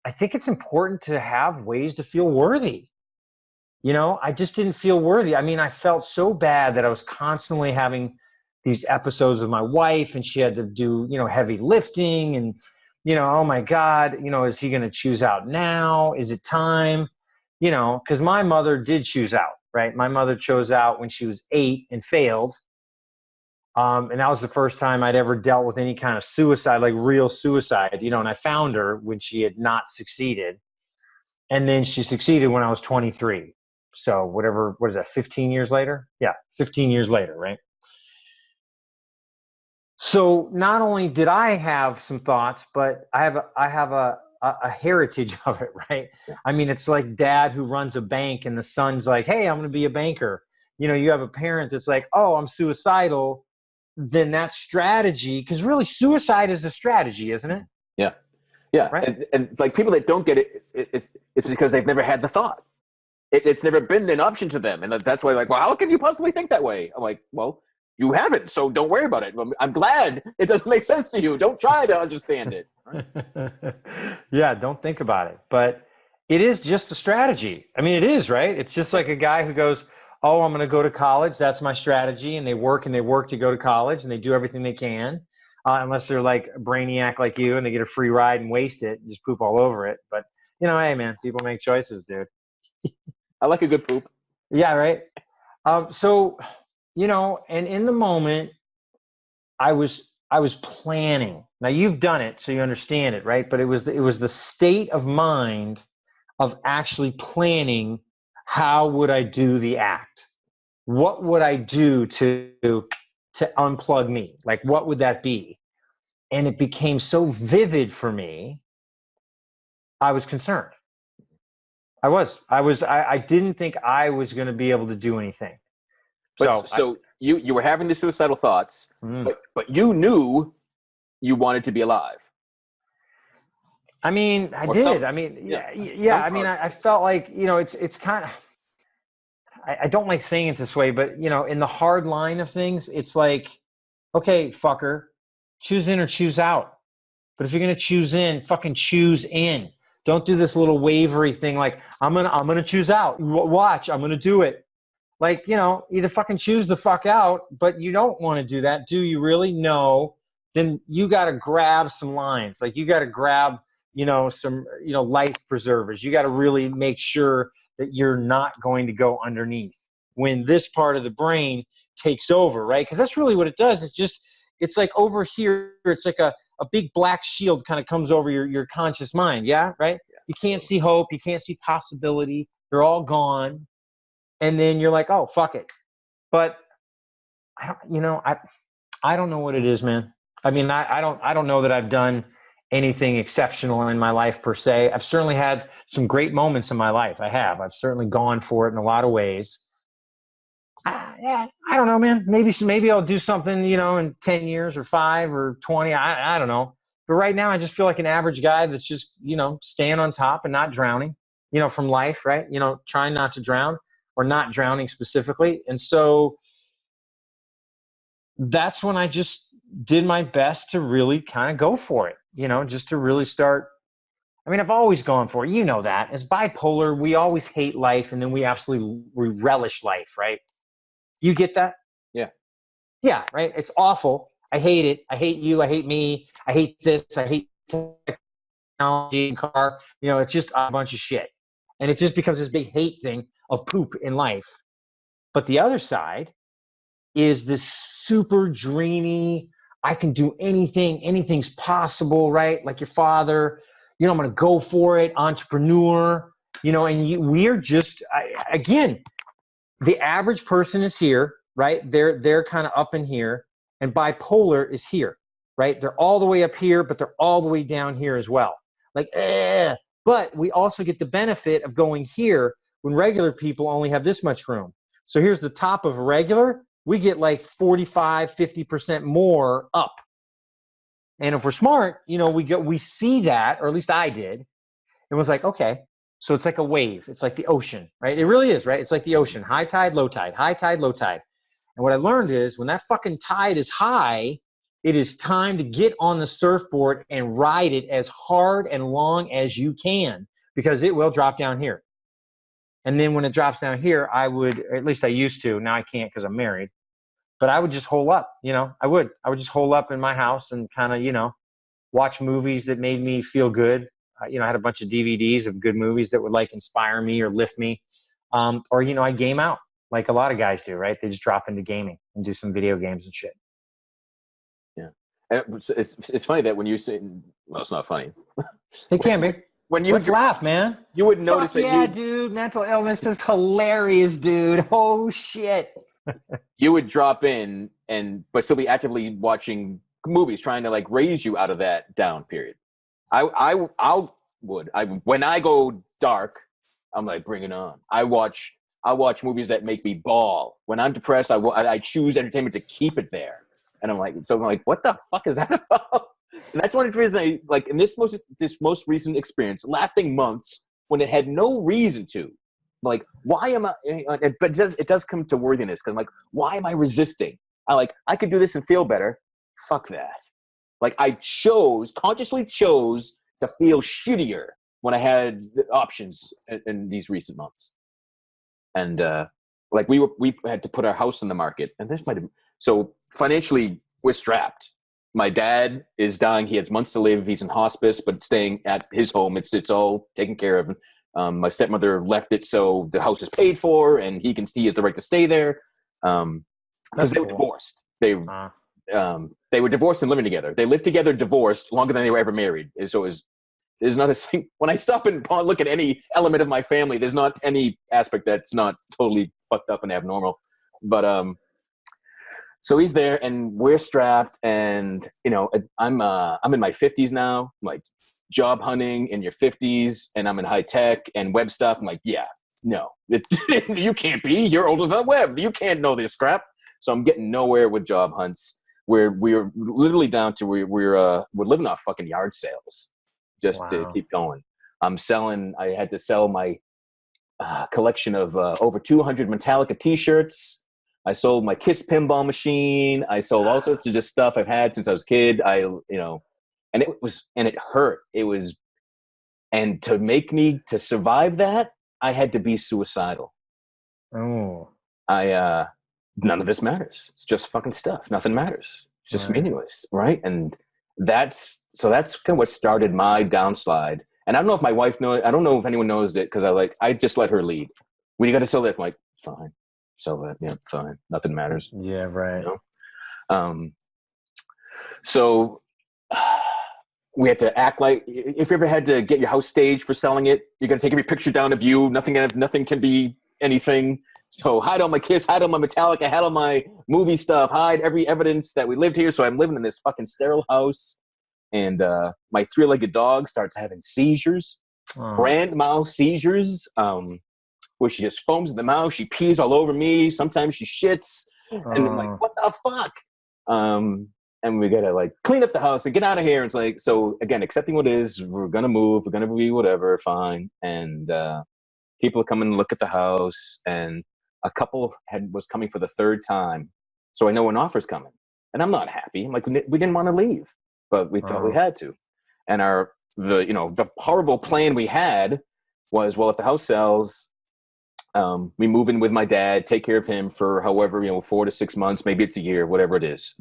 it's important to have ways to feel worthy. I just didn't feel worthy. I mean, I felt so bad that I was constantly having these episodes with my wife, and she had to do, heavy lifting, and, oh my God, is he going to choose out now? Is it time? Because my mother did choose out, right? My mother chose out when she was 8 and failed. And that was the first time I'd ever dealt with any kind of suicide, like real suicide, and I found her when she had not succeeded. And then she succeeded when I was 23. So what is that, 15 years later? Yeah, 15 years later, right? So not only did I have some thoughts, but I have a heritage of it, right? Yeah. I mean, it's like dad who runs a bank and the son's like, hey, I'm going to be a banker. You have a parent that's like, oh, I'm suicidal. Then that strategy, because really suicide is a strategy, isn't it? Yeah. Yeah. Right. And like people that don't get it, it's because they've never had the thought. It's never been an option to them. And that's why, like, well, how can you possibly think that way? I'm like, well, you haven't, so don't worry about it. I'm glad it doesn't make sense to you. Don't try to understand it. Right? Yeah, don't think about it. But it is just a strategy. I mean, it is, right? It's just like a guy who goes, oh, I'm going to go to college. That's my strategy. And they work to go to college, and they do everything they can, unless they're like a brainiac like you and they get a free ride and waste it and just poop all over it. But, hey, man, people make choices, dude. I like a good poop. Yeah, right. So, and in the moment, I was planning. Now you've done it, so you understand it, right? But it was the state of mind of actually planning. How would I do the act? What would I do to unplug me? Like, what would that be? And it became so vivid for me I was concerned. I didn't think I was going to be able to do anything. So you were having the suicidal thoughts, but you knew you wanted to be alive. I mean, I did. I mean, yeah. I mean, I felt like, it's kind of, I don't like saying it this way, but in the hard line of things, it's like, okay, fucker, choose in or choose out. But if you're going to choose in, fucking choose in. Don't do this little wavery thing like, I'm going to choose out. Watch, I'm going to do it. Like, either fucking choose the fuck out, but you don't want to do that. Do you really? No. Then you got to grab some lines. Like, you got to grab, some, life preservers. You got to really make sure that you're not going to go underneath when this part of the brain takes over, right? Because that's really what it does. It's like over here, it's like a big black shield kind of comes over your conscious mind. Yeah, right? Yeah. You can't see hope. You can't see possibility. They're all gone. And then you're like, oh, fuck it. But I don't know what it is, man. I mean, I don't know that I've done anything exceptional in my life per se. I've certainly had some great moments in my life. I've certainly gone for it in a lot of ways. I don't know, man. Maybe I'll do something, in 10 years or 5 or 20. I don't know. But right now, I just feel like an average guy that's just, staying on top and not drowning, from life, right? Trying not to drown or not drowning specifically. And so that's when I just did my best to really kind of go for it, just to really start. I mean, I've always gone for it. That. As bipolar, we always hate life, and then we relish life, right? You get that? Yeah. Yeah, right? It's awful. I hate it. I hate you. I hate me. I hate this. I hate technology and car. It's just a bunch of shit. And it just becomes this big hate thing of poop in life. But the other side is this super dreamy, I can do anything. Anything's possible, right? Like your father, I'm going to go for it, entrepreneur, and we're just, again, the average person is here, right? They're kind of up in here, and bipolar is here, right? They're all the way up here, but they're all the way down here as well. Like, but we also get the benefit of going here when regular people only have this much room. So here's the top of regular. We get like 45, 50% more up. And if we're smart, we see that, or at least I did. It was like, okay, so it's like a wave. It's like the ocean, right? It really is, right? It's like the ocean. High tide, low tide, high tide, low tide. And what I learned is when that fucking tide is high, it is time to get on the surfboard and ride it as hard and long as you can, because it will drop down here. And then when it drops down here, I would, or at least I used to, now I can't because I'm married, but I would just hole up, I would just hole up in my house and kind of, watch movies that made me feel good. I had a bunch of DVDs of good movies that would like inspire me or lift me. Or, I game out like a lot of guys do, right? They just drop into gaming and do some video games and shit. Yeah. And it's funny that when you say, well, it's not funny. It can be. Let's laugh, man. You would notice that dude, mental illness is hilarious, dude. Oh shit. You would drop in but still be actively watching movies, trying to like raise you out of that down period. When I go dark, I'm like, bring it on. I watch movies that make me bawl. When I'm depressed, I choose entertainment to keep it there. And I'm like, what the fuck is that about? And that's one of the reasons I like in this most recent experience, lasting months when it had no reason to. Like, why am I? But it does come to worthiness because I'm like, why am I resisting? I could do this and feel better. Fuck that. Like I consciously chose to feel shittier when I had the options in these recent months. And like we had to put our house on the market, and so financially we're strapped. My dad is dying. He has months to live. He's in hospice, but staying at his home. It's all taken care of. My stepmother left it so the house is paid for, and he has the right to stay there. Because they were divorced. They were divorced and living together. They lived together, divorced, longer than they were ever married. So there's not a when I stop and look at any element of my family, there's not any aspect that's not totally fucked up and abnormal. But so he's there, and we're strapped, and I'm in my 50s now. Like job hunting in your 50s and I'm in high tech and web stuff. I'm like, yeah, no, you can't be. You're older than web. You can't know this crap. So I'm getting nowhere with job hunts. We're literally down to we're living off fucking yard sales just to keep going. I had to sell my collection of over 200 Metallica t-shirts. I sold my Kiss pinball machine. I sold all sorts of just stuff I've had since I was a kid. And it hurt. And to survive that, I had to be suicidal. Oh. None of this matters. It's just fucking stuff. Nothing matters. It's just meaningless, right? And that's kind of what started my downslide. And I don't know if my wife knows. I don't know if anyone knows it because I just let her lead. When you got to sell that, I'm like, fine. Sell that, yeah, fine. Nothing matters. Yeah, right. You know? So we had to act like if you ever had to get your house staged for selling it, you're gonna take every picture down of you. Nothing can be anything. So hide all my Kiss, hide all my Metallica, hide all my movie stuff, hide every evidence that we lived here. So I'm living in this fucking sterile house, and my three-legged dog starts having seizures, grand mal seizures. Where she just foams in the mouth, she pees all over me. Sometimes she shits, and I'm like, "What the fuck?" And we gotta like clean up the house and get out of here. It's like, so again, accepting what is. We're gonna move. We're gonna be whatever, fine. And people come and look at the house, and a couple was coming for the third time, so I know an offer's coming, and I'm not happy. I'm like, we didn't want to leave, but we thought we had to. And the horrible plan we had was, well, if the house sells. We move in with my dad, take care of him for however, 4 to 6 months, maybe it's a year, whatever it is.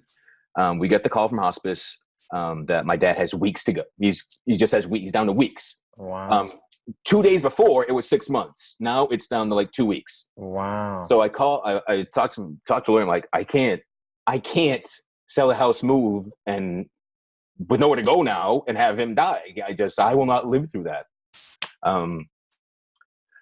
We get the call from hospice that my dad has weeks to go. He just has weeks. He's down to weeks. Wow. 2 days before it was 6 months. Now it's down to like 2 weeks. Wow. So I talked to the lawyer. I'm like, I can't sell a house, move, and with nowhere to go now and have him die. I will not live through that.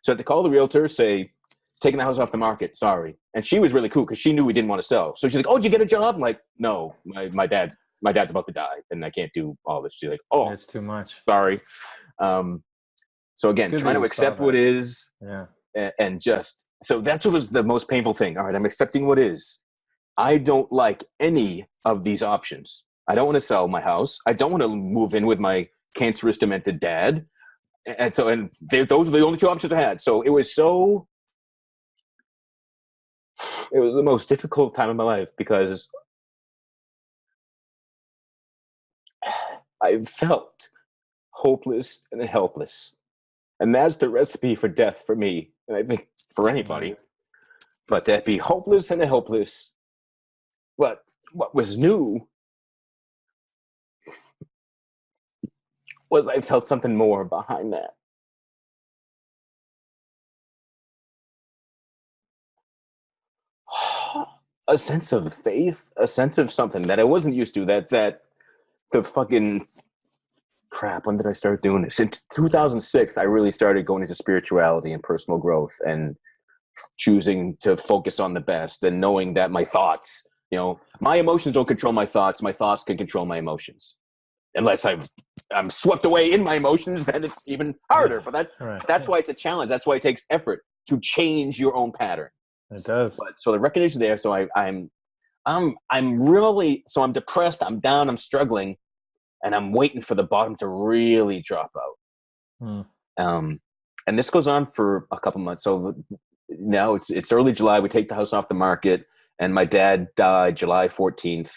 So I had to call the realtor, say, taking the house off the market, sorry. And she was really cool because she knew we didn't want to sell. So she's like, oh, did you get a job? I'm like, no, my dad's about to die and I can't do all this. She's like, oh, it's too much. Sorry. So again, trying to accept what is. Yeah. And just, so that's what was the most painful thing. All right, I'm accepting what is. I don't like any of these options. I don't want to sell my house. I don't want to move in with my cancerous, demented dad. And those are the only two options I had. So it was the most difficult time of my life because I felt hopeless and helpless. And that's the recipe for death for me. And I think for anybody. But to be hopeless and helpless. But what was new was I felt something more behind that. A sense of faith, a sense of something that I wasn't used to, that the fucking crap. When did I start doing this? In 2006, I really started going into spirituality and personal growth and choosing to focus on the best and knowing that my thoughts, my emotions don't control my thoughts. My thoughts can control my emotions. Unless I'm swept away in my emotions, then it's even harder. But that's why it's a challenge. That's why it takes effort to change your own pattern. It does. So the recognition there. So I'm depressed. I'm down. I'm struggling, and I'm waiting for the bottom to really drop out. And this goes on for a couple months. So now it's early July. We take the house off the market, and my dad died July 14th.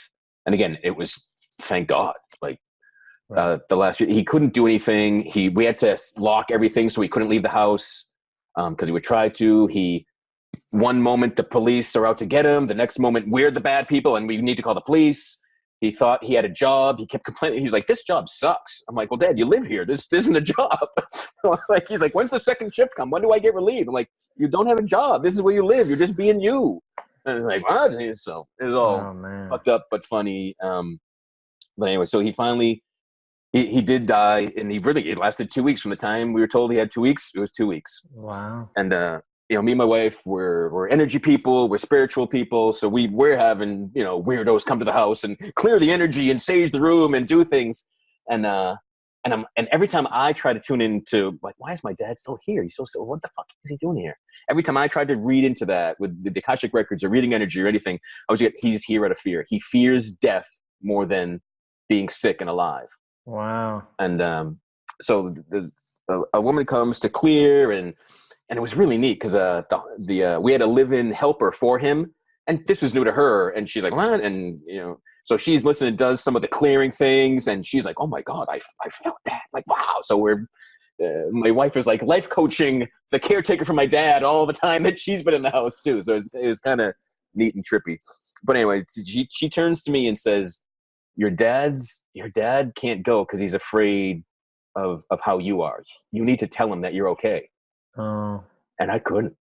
And again, it was, thank God, like. The last year, he couldn't do anything. We had to lock everything so he couldn't leave the house because he would try to. One moment the police are out to get him. The next moment we're the bad people and we need to call the police. He thought he had a job. He kept complaining. He's like, this job sucks. I'm like, well, Dad, you live here. This isn't a job. He's like, when's the second shift come? When do I get relieved? I'm like, you don't have a job. This is where you live. You're just being you. And he's like, what? So it was all fucked up but funny. But anyway, so he finally. He did die, and it lasted 2 weeks from the time we were told he had 2 weeks. It was 2 weeks. Wow. And, me and my wife, we're energy people. We're spiritual people. So we're having, weirdos come to the house and clear the energy and sage the room and do things. And and every time I try to tune into like, why is my dad still here? He's so what the fuck is he doing here? Every time I tried to read into that with the Akashic records or reading energy or anything, I was get he's here out of fear. He fears death more than being sick and alive. Wow. And so a woman comes to clear, and it was really neat because we had a live-in helper for him, and this was new to her, and she's like, what? And so she's listening, does some of the clearing things, and she's like, oh my god, I felt that, like, wow. So my wife is like life coaching the caretaker for my dad all the time that she's been in the house too. So it was kind of neat and trippy. But anyway, she turns to me and says, your dad can't go because he's afraid of how you are. You need to tell him that you're okay. Oh. And I couldn't.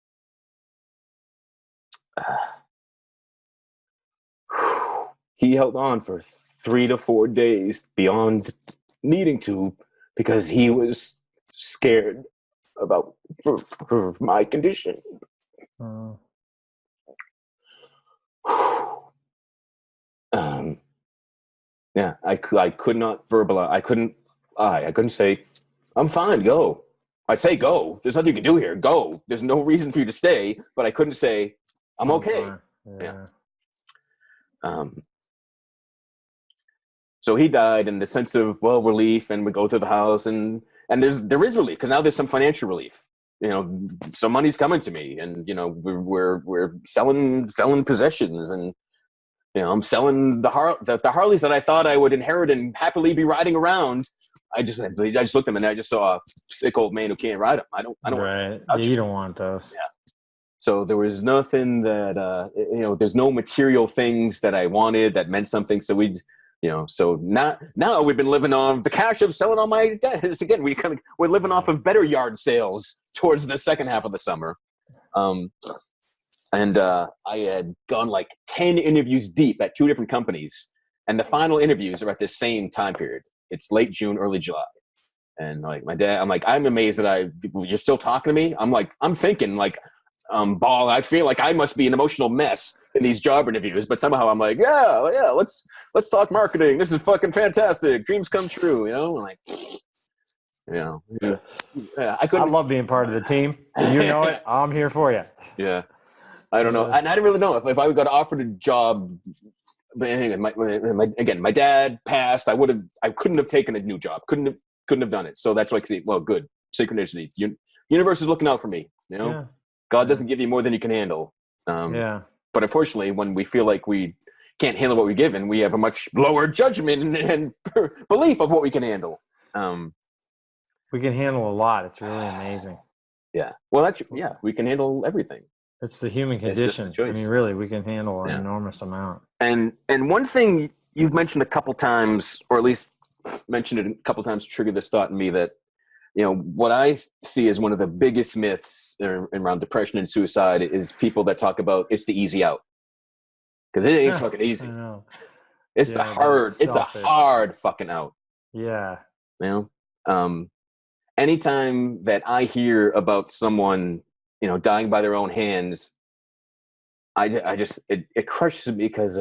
He held on for 3 to 4 days beyond needing to because he was scared about for my condition. Oh. Yeah, I could not verbalize. I couldn't say, I'm fine, go. I'd say go. There's nothing you can do here. Go. There's no reason for you to stay. But I couldn't say, I'm okay. Yeah. So he died, and the sense of relief, and we go to the house, and there is relief because now there's some financial relief. Some money's coming to me, and we're selling possessions, and I'm selling the Harleys that I thought I would inherit and happily be riding around. I just looked at them, and I just saw a sick old man who can't ride them. I don't. Right. You don't want those. Yeah. So there was nothing that there's no material things that I wanted that meant something. So so now we've been living on the cash of selling all my debts. Again, we're living off of better yard sales towards the second half of the summer. And I had gone like 10 interviews deep at 2 different companies. And the final interviews are at this same time period. It's late June, early July. And like my dad, I'm like, I'm amazed that you're still talking to me. I'm thinking like, Ball, I feel like I must be an emotional mess in these job interviews, but somehow I'm like, yeah, let's talk marketing. This is fucking fantastic. Dreams come true, like, yeah. I love being part of the team. You know it. I'm here for you. Yeah. I don't know. And I didn't really know if I got offered a job, but anyway, my dad passed. I couldn't have taken a new job. Couldn't have done it. So that's like, good synchronicity. Universe is looking out for me, Yeah. God doesn't give you more than you can handle. But unfortunately, when we feel like we can't handle what we're given, we have a much lower judgment and belief of what we can handle. We can handle a lot. It's really amazing. Yeah. Well, we can handle everything. It's the human condition. I mean, really, we can handle an enormous amount. And one thing you've mentioned a couple times, or at least mentioned it a couple times to trigger this thought in me that, what I see as one of the biggest myths around depression and suicide is people that talk about it's the easy out. Because it ain't fucking easy. I know. It's it's a hard fucking out. Yeah. Anytime that I hear about someone, dying by their own hands, it crushes me because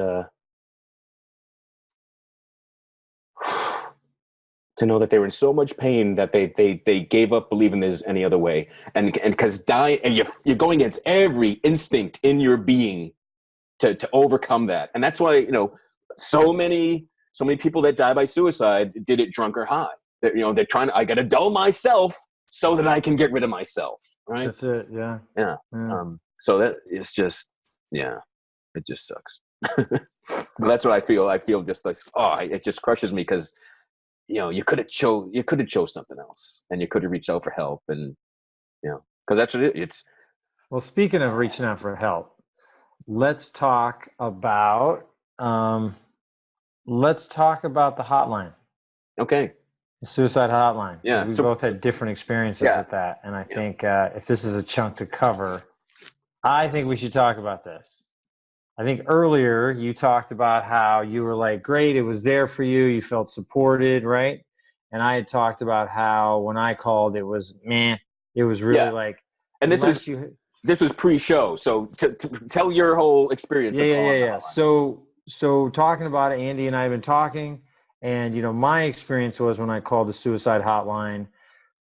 to know that they were in so much pain that they gave up believing there's any other way, and because dying, and you're going against every instinct in your being to overcome that, and that's why so many people that die by suicide did it drunk or high. They're trying to, I got to dull myself so that I can get rid of myself. Right. That's it. Yeah. Yeah. So that it's just, it just sucks. But that's what I feel. I feel just like, it just crushes me because, you could have chose something else, and you could have reached out for help, and because that's what it's. Well, speaking of reaching out for help, let's talk about the hotline. Okay. The suicide hotline. Yeah. We both had different experiences with that, and I think if this is a chunk to cover, I think we should talk about this. I think earlier you talked about how you were like, great, it was there for you. You felt supported, right? And I had talked about how when I called, it was meh. It was really like. And this was pre-show, so to tell your whole experience. Yeah. So talking about it, Andy and I have been talking, And, my experience was when I called the suicide hotline,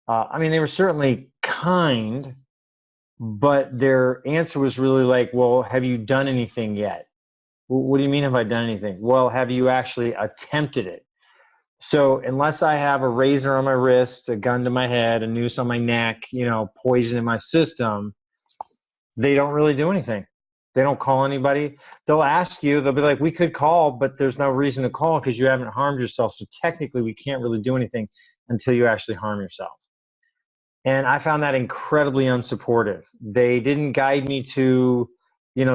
they were certainly kind, but their answer was really like, well, have you done anything yet? What do you mean, have I done anything? Well, have you actually attempted it? So unless I have a razor on my wrist, a gun to my head, a noose on my neck, poison in my system, they don't really do anything. They don't call anybody. They'll ask you, they'll be like, we could call, but there's no reason to call because you haven't harmed yourself. So technically we can't really do anything until you actually harm yourself. And I found that incredibly unsupportive. They didn't guide me to,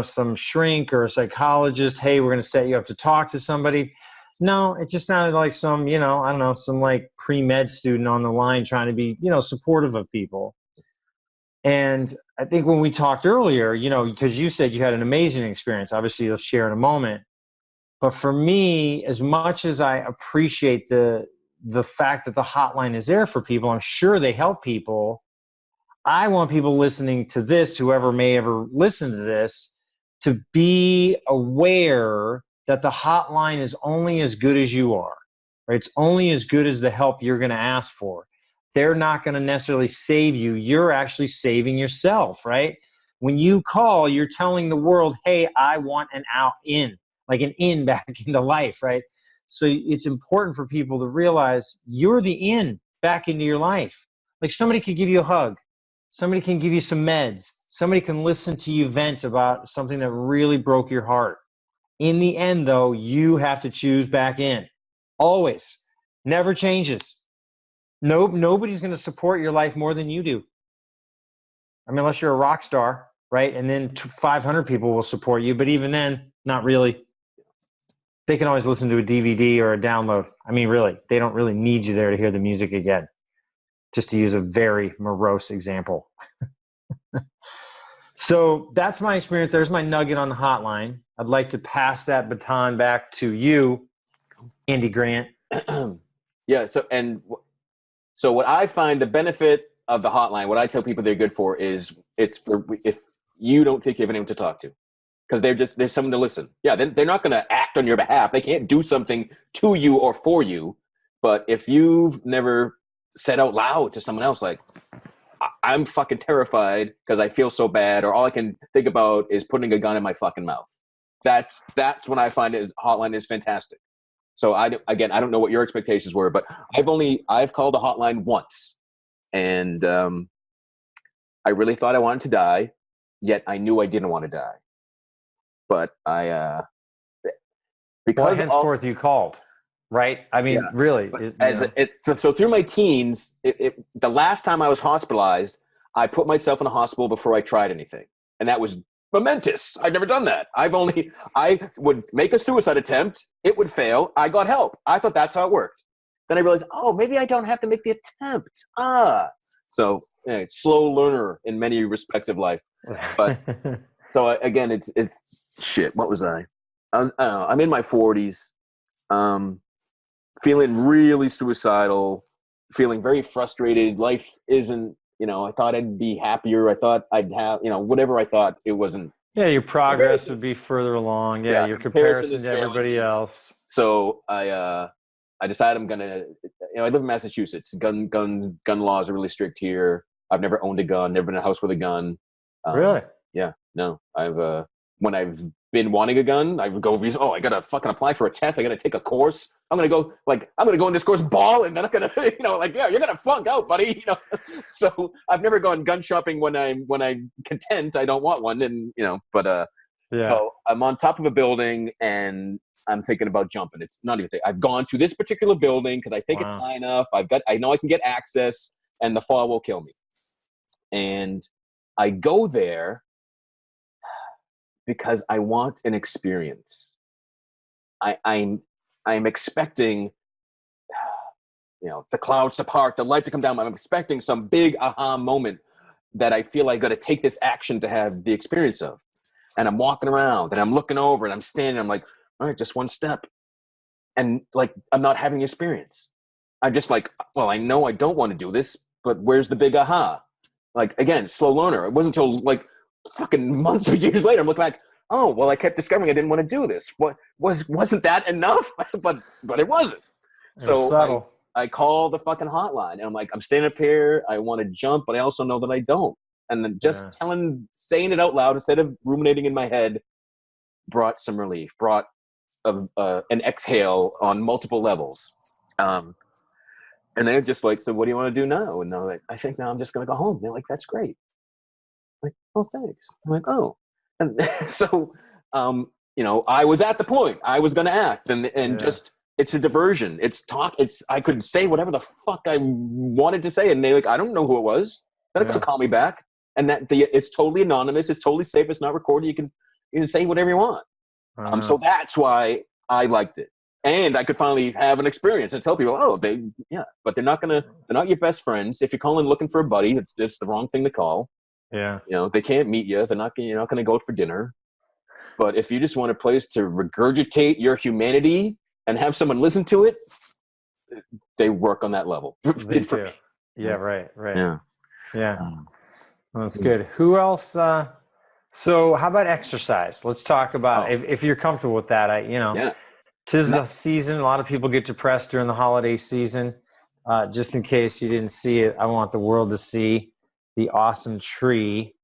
some shrink or a psychologist. Hey, we're going to set you up to talk to somebody. No, it just sounded like some, I don't know, some like pre-med student on the line trying to be, supportive of people. And I think when we talked earlier, because you said you had an amazing experience, obviously you'll share in a moment. But for me, as much as I appreciate the fact that the hotline is there for people, I'm sure they help people. I want people listening to this, whoever may ever listen to this, to be aware that the hotline is only as good as you are, right? It's only as good as the help you're going to ask for. They're not going to necessarily save you. You're actually saving yourself, right? When you call, you're telling the world, hey, I want an out in, like an in back into life, right? So it's important for people to realize you're the in back into your life. Like somebody could give you a hug. Somebody can give you some meds. Somebody can listen to you vent about something that really broke your heart. In the end, though, you have to choose back in. Always. Never changes. Nobody's going to support your life more than you do. Unless you're a rock star, right? And then 500 people will support you. But even then, not really. They can always listen to a DVD or a download. Really, they don't really need you there to hear the music again. Just to use a very morose example. So that's my experience. There's my nugget on the hotline. I'd like to pass that baton back to you, Andy Grant. Yeah. So what I find the benefit of the hotline, what I tell people they're good for is it's for if you don't think you have anyone to talk to, because there's someone to listen. Yeah, they're not going to act on your behalf. They can't do something to you or for you. But if you've never said out loud to someone else, like, I'm fucking terrified because I feel so bad, or all I can think about is putting a gun in my fucking mouth. That's when I find hotline is fantastic. So I don't know what your expectations were, but I've called the hotline once, and I really thought I wanted to die, yet I knew I didn't want to die. But because henceforth you called, right? Really. So through my teens, the last time I was hospitalized, I put myself in a hospital before I tried anything, and that was momentous. I've never done that. I would make a suicide attempt. It would fail. I got help. I thought that's how it worked. Then I realized, maybe I don't have to make the attempt. So slow learner in many respects of life. But so again, it's shit. What was I? I'm in my 40s, feeling really suicidal, feeling very frustrated. Life isn't. I thought I'd be happier. I thought I'd have, whatever I thought, it wasn't. Yeah, your progress would be further along. Yeah, your comparison to everybody else. So I decided I'm gonna. I live in Massachusetts. Gun laws are really strict here. I've never owned a gun. Never been in a house with a gun. Really? Yeah. No. When I've been wanting a gun, I would go, I gotta fucking apply for a test. I gotta take a course. I'm gonna go in this course ball, and then I'm gonna, you're gonna flunk out, buddy. So I've never gone gun shopping when I'm content. I don't want one, and So I'm on top of a building, and I'm thinking about jumping. It's not even. I've gone to this particular building because I think it's high enough. I know I can get access, and the fall will kill me. And I go there because I want an experience. I'm expecting, the clouds to part, the light to come down. I'm expecting some big aha moment that I feel I got to take this action to have the experience of. And I'm walking around, and I'm looking over, and I'm standing. I'm like, all right, just one step, and I'm not having the experience. I'm just like, well, I know I don't want to do this, but where's the big aha? Again, slow learner. It wasn't until fucking months or years later I'm looking back, I kept discovering I didn't want to do this. Wasn't that enough? but it wasn't. It was subtle. I call the fucking hotline and I'm like, I'm standing up here. I want to jump, but I also know that I don't. And then just saying it out loud instead of ruminating in my head brought some relief, brought an exhale on multiple levels. And they're just like, so what do you want to do now? And I'm like, I think now I'm just going to go home. They're like, that's great. I'm like, oh, thanks. I'm like, oh. And so, I was at the point I was going to act and just, it's a diversion. I could say whatever the fuck I wanted to say. And they like, I don't know who it was. They're not going to call me back. And it's totally anonymous. It's totally safe. It's not recorded. You can say whatever you want. So that's why I liked it. And I could finally have an experience and tell people, but they're not your best friends. If you're calling looking for a buddy, it's the wrong thing to call. Yeah. They can't meet you. You're not going to go out for dinner. But if you just want a place to regurgitate your humanity and have someone listen to it, they work on that level. They do. Yeah, right. Yeah. Well, that's good. Who else? So how about exercise? Let's talk about, if you're comfortable with that, tis the season. A lot of people get depressed during the holiday season. Just in case you didn't see it, I want the world to see the awesome tree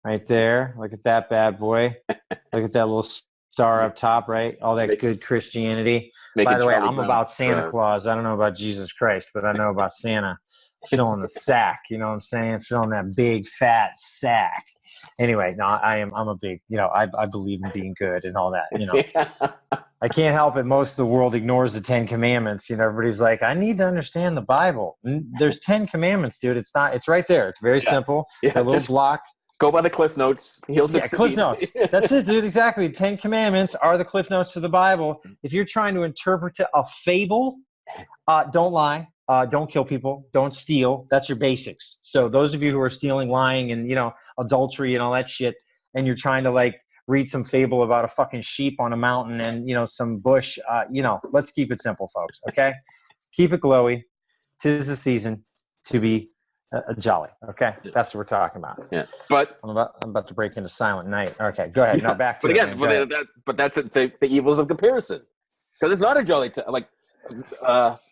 right there. Look at that bad boy. Look at that little star up top, right? All that good Christianity. By the way, I'm about Santa Claus. I don't know about Jesus Christ, but I know about Santa filling the sack. You know what I'm saying? Filling that big fat sack. Anyway, no, I'm a big, I believe in being good and all that, I can't help it. Most of the world ignores the 10 Commandments. Everybody's like, I need to understand the Bible. There's 10 Commandments, dude. It's right there. It's very simple. Yeah, a little block. Go by the Cliff Notes. He'll succeed. Cliff Notes. That's it, dude. Exactly. 10 Commandments are the Cliff Notes to the Bible. If you're trying to interpret a fable, don't lie. Don't kill people. Don't steal. That's your basics. So those of you who are stealing, lying, and adultery and all that shit, and you're trying to read some fable about a fucking sheep on a mountain and some bush, let's keep it simple, folks. Okay, keep it glowy. 'Tis the season to be jolly. Okay, that's what we're talking about. Yeah, but I'm about to break into silent night. Okay, go ahead. Now back to but again, but that's the evils of comparison, because it's not a jolly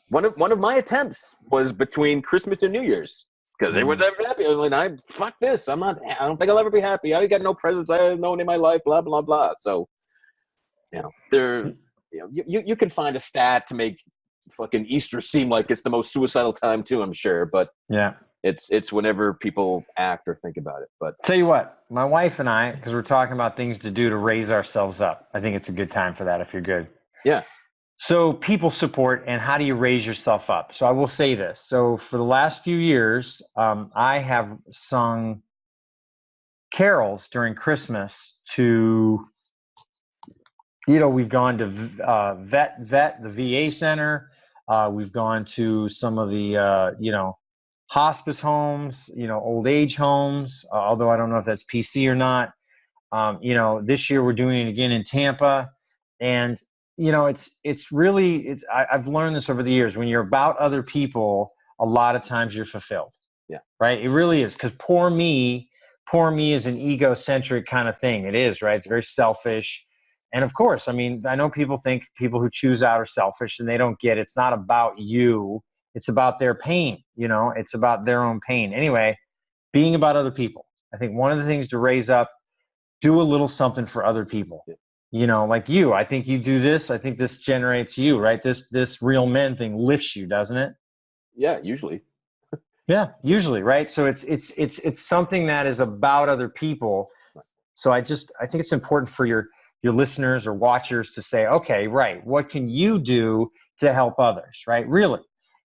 one of my attempts was between Christmas and New Year's, because they were never happy. I was like, fuck this. I don't think I'll ever be happy. I got no presents. I have no one in my life. Blah blah blah. So, you can find a stat to make fucking Easter seem like it's the most suicidal time too. I'm sure, but it's whenever people act or think about it. But tell you what, my wife and I, because we're talking about things to do to raise ourselves up, I think it's a good time for that. If you're good, yeah. So people support, and how do you raise yourself up? So I will say this. So for the last few years, I have sung carols during Christmas to, we've gone to the VA center. We've gone to some of the, hospice homes, old age homes, although I don't know if that's PC or not. This year we're doing it again in Tampa. And it's really, I've learned this over the years. When you're about other people, a lot of times you're fulfilled. Yeah. Right. It really is. Because poor me is an egocentric kind of thing. It is, right? It's very selfish. And of course, I know people think people who choose out are selfish, and they don't get it. It's not about you. It's about their pain. It's about their own pain. Anyway, being about other people. I think one of the things to raise up, do a little something for other people. Yeah. Like you, I think you do this. I think this generates you, right? This real men thing lifts you, doesn't it? Yeah, usually. Yeah, usually, right? So it's something that is about other people. So I think it's important for your listeners or watchers to say, okay, right, what can you do to help others, right? Really.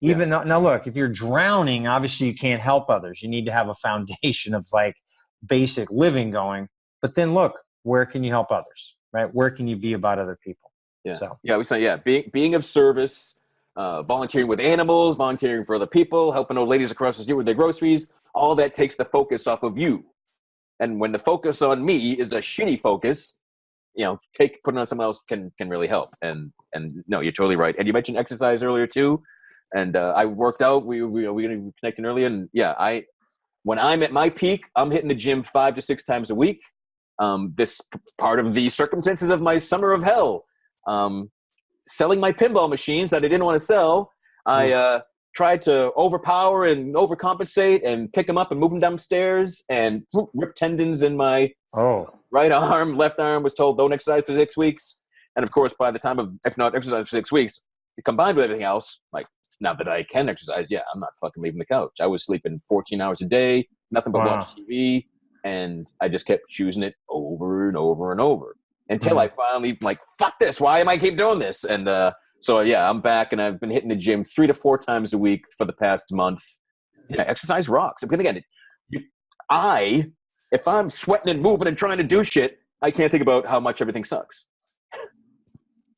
Now look, if you're drowning, obviously you can't help others. You need to have a foundation of basic living going. But then look, where can you help others? Right? Where can you be about other people? Yeah. So. Yeah. We say, being of service, volunteering with animals, volunteering for other people, helping old ladies across the street with their groceries. All that takes the focus off of you. And when the focus on me is a shitty focus, putting it on someone else can really help. And no, you're totally right. And you mentioned exercise earlier too. And I worked out. We connected earlier. And when I'm at my peak, I'm hitting the gym 5 to 6 times a week. This part of the circumstances of my summer of hell, selling my pinball machines that I didn't want to sell I tried to overpower and overcompensate and pick him up and move him downstairs and rip tendons in my right arm. Left arm was told don't exercise for 6 weeks. And of course, by the time of if not exercise for 6 weeks, combined with everything else, like now that I can exercise, I'm not fucking leaving the couch. I was sleeping 14 hours a day, nothing but watch TV, and I just kept choosing it over and over and over until I finally like, fuck this. Why am I keep doing this? And so I'm back and I've been hitting the gym 3 to 4 times a week for the past month. Exercise rocks. I'm gonna get it. If I'm sweating and moving and trying to do shit, I can't think about how much everything sucks.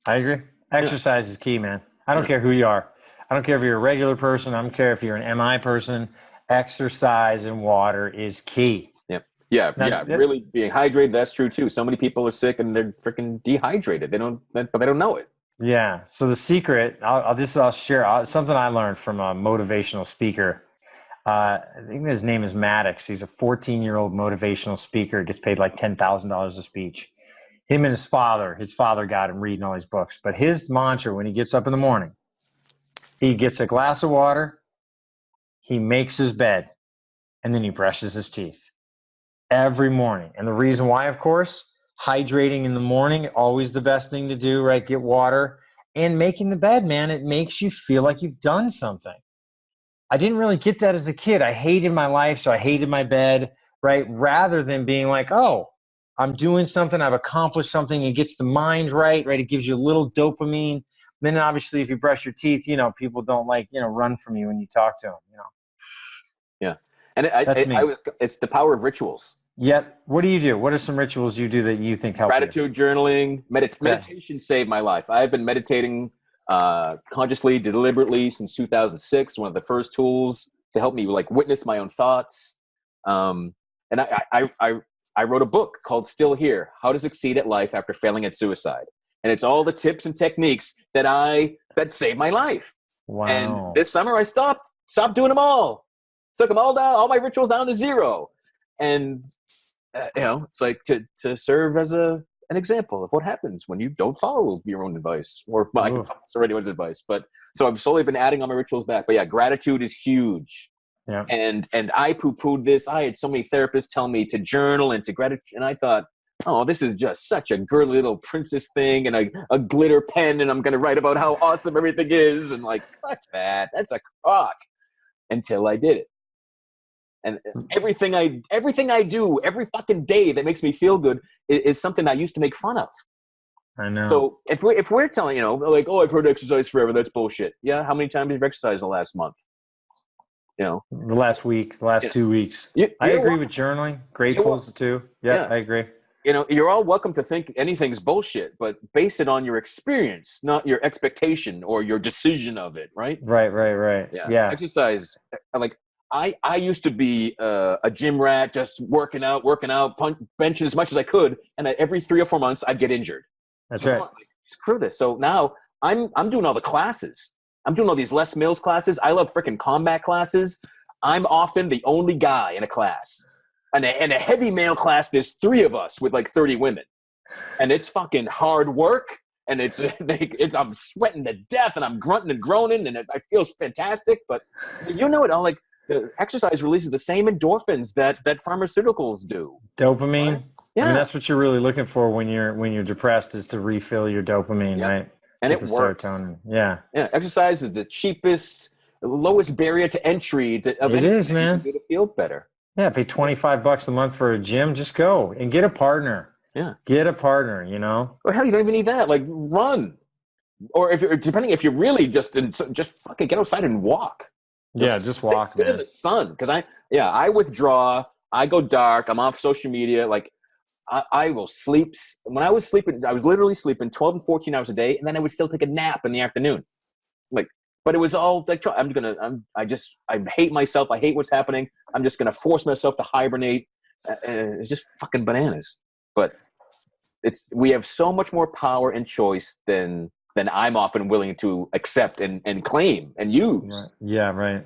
I agree. Exercise is key, man. I don't care who you are. I don't care if you're a regular person. I don't care if you're an MI person. Exercise and water is key. Really being hydrated. That's true too. So many people are sick and they're freaking dehydrated. But they don't know it. Yeah. So the secret, I'll share something I learned from a motivational speaker. I think his name is Maddox. He's a 14-year-old motivational speaker. Gets paid like $10,000 a speech. Him and his father got him reading all these books. But his mantra when he gets up in the morning, he gets a glass of water, he makes his bed, and then he brushes his teeth every morning. And the reason why, of course, hydrating in the morning, always the best thing to do, right? Get water. And making the bed, man, it makes you feel like you've done something. I didn't really get that as a kid. I hated my life, so I hated my bed, right? Rather than being like, oh, I'm doing something, I've accomplished something, it gets the mind right? It gives you a little dopamine. Then obviously if you brush your teeth, people don't run from you when you talk to them, Yeah. And it's the power of rituals. Yep. What do you do? What are some rituals you do that you think help Gratitude journaling, meditation saved my life. I've been meditating consciously, deliberately since 2006. One of the first tools to help me witness my own thoughts. And I wrote a book called Still Here, How to Succeed at Life After Failing at Suicide. And it's all the tips and techniques that saved my life. Wow. And this summer I stopped doing them all. Took them all down, all my rituals down to zero. And, it's like to serve as an example of what happens when you don't follow your own advice or anyone's advice. But so I've slowly been adding all my rituals back. But gratitude is huge. Yeah. And I poo-pooed this. I had so many therapists tell me to journal and to gratitude. And I thought, oh, this is just such a girly little princess thing and a glitter pen. And I'm going to write about how awesome everything is. And fuck that. That's a crock. Until I did it. And everything I do every fucking day that makes me feel good is something I used to make fun of. I know. So if we're telling, I've heard exercise forever, that's bullshit. Yeah. How many times have you exercised in the last month? The last week, the last 2 weeks. I agree with journaling. Grateful is the two. Yeah, I agree. You're all welcome to think anything's bullshit, but base it on your experience, not your expectation or your decision of it, right? Right. Yeah. Exercise, I used to be a gym rat, just working out, benching as much as I could, and every 3 or 4 months I'd get injured. That's right. Screw this. So now I'm doing all the classes. I'm doing all these Les Mills classes. I love freaking combat classes. I'm often the only guy in a class. And a heavy male class, there's 3 of us with 30 women. And it's fucking hard work. And I'm sweating to death and I'm grunting and groaning and it feels fantastic. But it all, the exercise releases the same endorphins that pharmaceuticals do. Dopamine. Right? Yeah. I mean, that's what you're really looking for when you're depressed is to refill your dopamine, right? And it works. Serotonin. Yeah. Exercise is the cheapest, lowest barrier to entry. It is, man. To feel better. Yeah, pay $25 a month for a gym. Just go and get a partner. Yeah. Get a partner. Or hell, you don't even need that. Run, or if you really just fucking get outside and walk. Just walk. Sit in the sun, because I withdraw. I go dark. I'm off social media. I will sleep. When I was sleeping, I was literally sleeping 12 and 14 hours a day, and then I would still take a nap in the afternoon. But it was all I hate myself. I hate what's happening. I'm just going to force myself to hibernate. It's just fucking bananas. But we have so much more power and choice than I'm often willing to accept and claim and use. Right. Yeah. Right.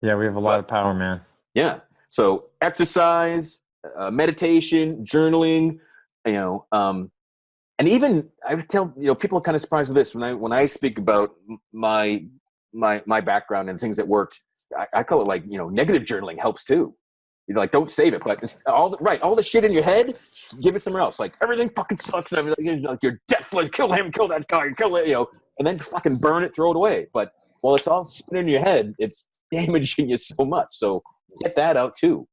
Yeah. We have a lot of power, man. Yeah. So exercise, meditation, journaling, and even I tell people are kind of surprised with this when I speak about my my background and things that worked, I call it like, negative journaling helps too. Like, don't save it, but all the shit in your head, give it somewhere else. Like, everything fucking sucks. And like, you're deathless. Kill him, kill that guy, kill it, and then fucking burn it, throw it away. But while it's all spinning in your head, it's damaging you so much. So get that out too.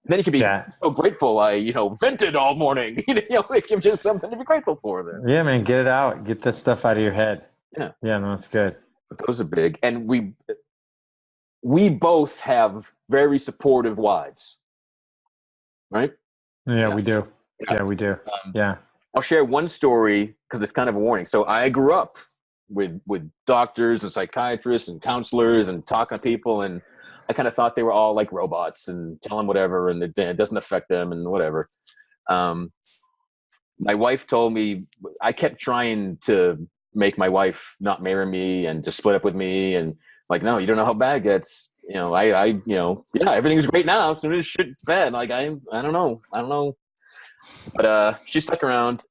And then you can be so grateful. I, vented all morning. It gives you something to be grateful for. Then. Yeah, man, get it out. Get that stuff out of your head. Yeah. Yeah, no, that's good. But those are big, and we both have very supportive wives, right? Yeah, we do. Yeah, we do. Yeah. I'll share one story because it's kind of a warning. So I grew up with doctors and psychiatrists and counselors and talking to people, and I kind of thought they were all like robots and tell them whatever, and it doesn't affect them and whatever. My wife told me, I kept trying to make my wife not marry me and to split up with me, and like, no, you don't know how bad it gets. Everything's great now. So this shit's bad. Like, I don't know. But she stuck around,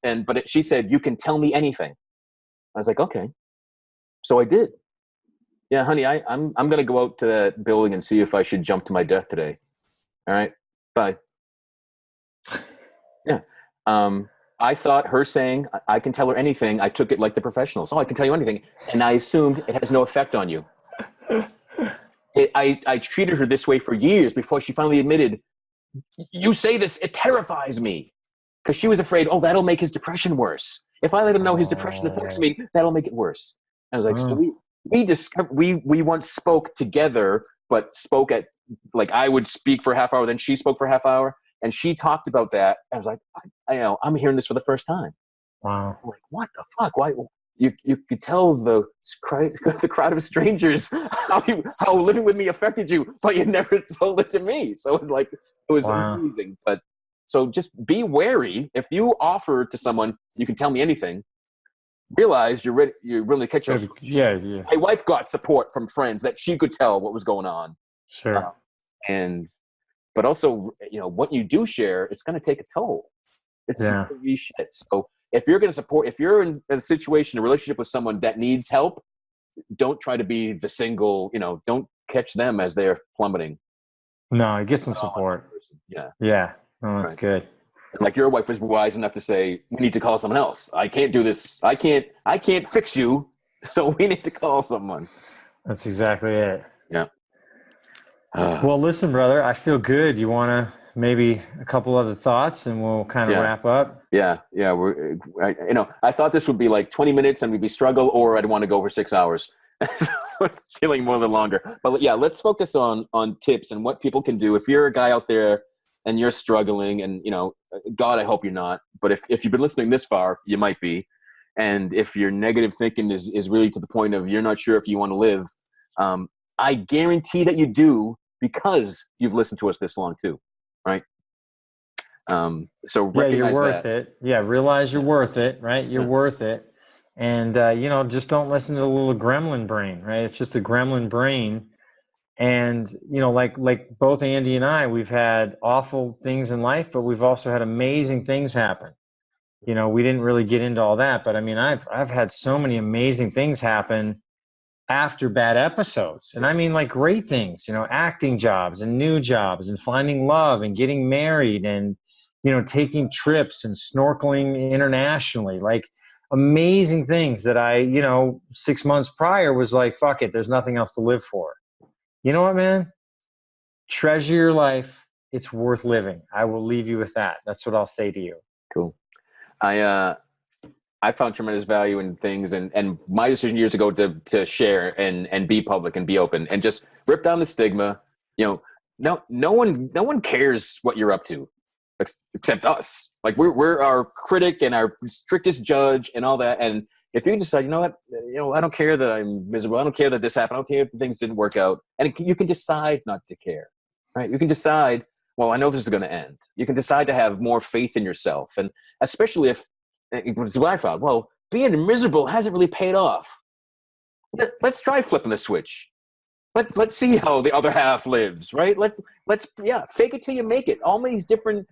she said, you can tell me anything. I was like, okay. So I did. Yeah, honey, I'm going to go out to that building and see if I should jump to my death today. All right, bye. Yeah. I thought her saying, I can tell her anything, I took it like the professionals. Oh, I can tell you anything. And I assumed it has no effect on you. I treated her this way for years before she finally admitted, you say this, it terrifies me. Because she was afraid, that'll make his depression worse. If I let him know his depression affects me, that'll make it worse. And I was like, so we once spoke together, but spoke at, like, I would speak for a half hour, then she spoke for a half hour, and she talked about that. I was like, I'm hearing this for the first time. Wow. I'm like, what the fuck? Why? You could tell the crowd of strangers how living with me affected you, but you never told it to me. So it was amazing. But so just be wary. If you offer to someone, you can tell me anything, realize you're really catch up. Yeah. My wife got support from friends that she could tell what was going on. Sure. But also, what you do share, it's going to take a toll. It's shit. So if you're in a situation, a relationship with someone that needs help, don't try to be the single, don't catch them as they're plummeting. No, get some support. Yeah. Yeah. Oh, that's good. Like, your wife was wise enough to say, we need to call someone else. I can't do this. I can't fix you. So we need to call someone. That's exactly it. Yeah. Well, listen, brother, I feel good. You want to maybe a couple other thoughts and we'll kind of wrap up? Yeah. I thought this would be like 20 minutes and we'd be struggle, or I'd want to go for 6 hours. So it's feeling more than longer. But yeah, let's focus on tips and what people can do. If you're a guy out there and you're struggling, and God, I hope you're not, but if you've been listening this far, you might be. And if your negative thinking is really to the point of you're not sure if you want to live, I guarantee that you do, because you've listened to us this long too, right? So recognize you're worth that. it. Yeah, realize you're worth it, right? You're worth it. And, just don't listen to the little gremlin brain, right? It's just a gremlin brain. And, like both Andy and I, we've had awful things in life, but we've also had amazing things happen. We didn't really get into all that, but I mean, I've had so many amazing things happen after bad episodes. And I mean, like, great things, acting jobs and new jobs and finding love and getting married and, taking trips and snorkeling internationally, like amazing things that I, 6 months prior was like, fuck it, there's nothing else to live for. You know what, man? Treasure your life. It's worth living. I will leave you with that. That's what I'll say to you. Cool. I found tremendous value in things, and my decision years ago to share and be public and be open and just rip down the stigma. No one cares what you're up to except us. Like, we're our critic and our strictest judge and all that. And if you decide, I don't care that I'm miserable. I don't care that this happened. I don't care if things didn't work out. And you can decide not to care, right? You can decide, well, I know this is going to end. You can decide to have more faith in yourself. And especially if, it's what I found, well, being miserable hasn't really paid off. Let's try flipping the switch. Let's see how the other half lives, right? Let's fake it till you make it. All these different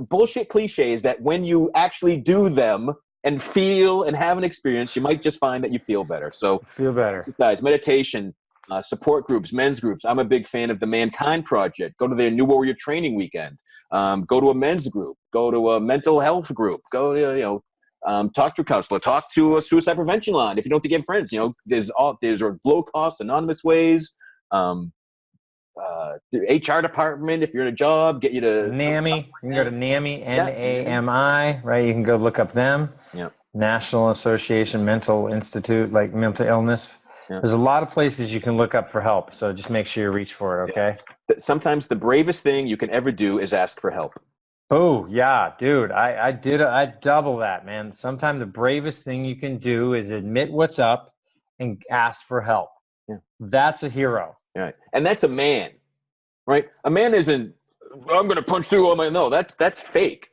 bullshit cliches that when you actually do them, and feel and have an experience, you might just find that you feel better. So Feel better. exercise, meditation, support groups, men's groups. I'm a big fan of the Mankind Project. Go to their New Warrior Training Weekend. Go to a men's group. Go to a mental health group. Go to, talk to a counselor. Talk to a suicide prevention line. If you don't think you have friends, there's low-cost, anonymous ways. The HR department, if you're in a job, get you to NAMI. You can go to NAMI, NAMI, right? You can go look up them. Yeah. National Association Mental Institute, like mental illness. Yeah. There's a lot of places you can look up for help. So just make sure you reach for it, okay? Yeah. Sometimes the bravest thing you can ever do is ask for help. Oh, yeah, dude. I double that, man. Sometimes the bravest thing you can do is admit what's up and ask for help. Yeah. That's a hero. Right. And that's a man, right? A man isn't, I'm going to punch through all my, no, that's fake.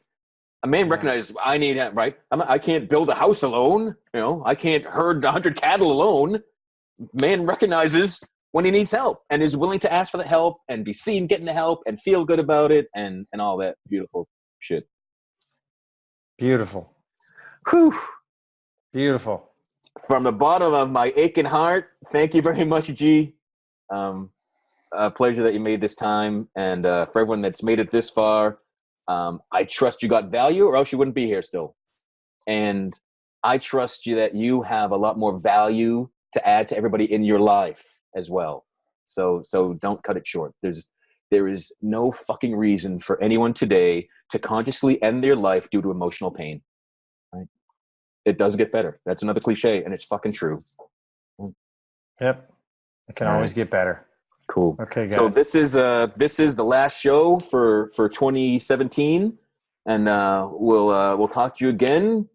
A man recognizes I need help, right? I can't build a house alone. I can't herd 100 cattle alone. Man recognizes when he needs help and is willing to ask for the help and be seen getting the help and feel good about it and all that beautiful shit. Beautiful. Whew. Beautiful. From the bottom of my aching heart, thank you very much, G. A pleasure that you made this time. And for everyone that's made it this far, I trust you got value or else you wouldn't be here still. And I trust you that you have a lot more value to add to everybody in your life as well. So don't cut it short. There is no fucking reason for anyone today to consciously end their life due to emotional pain. Right? It does get better. That's another cliche, and it's fucking true. Yep. It can always get better. Cool. Okay, guys. So this is the last show for 2017, and we'll talk to you again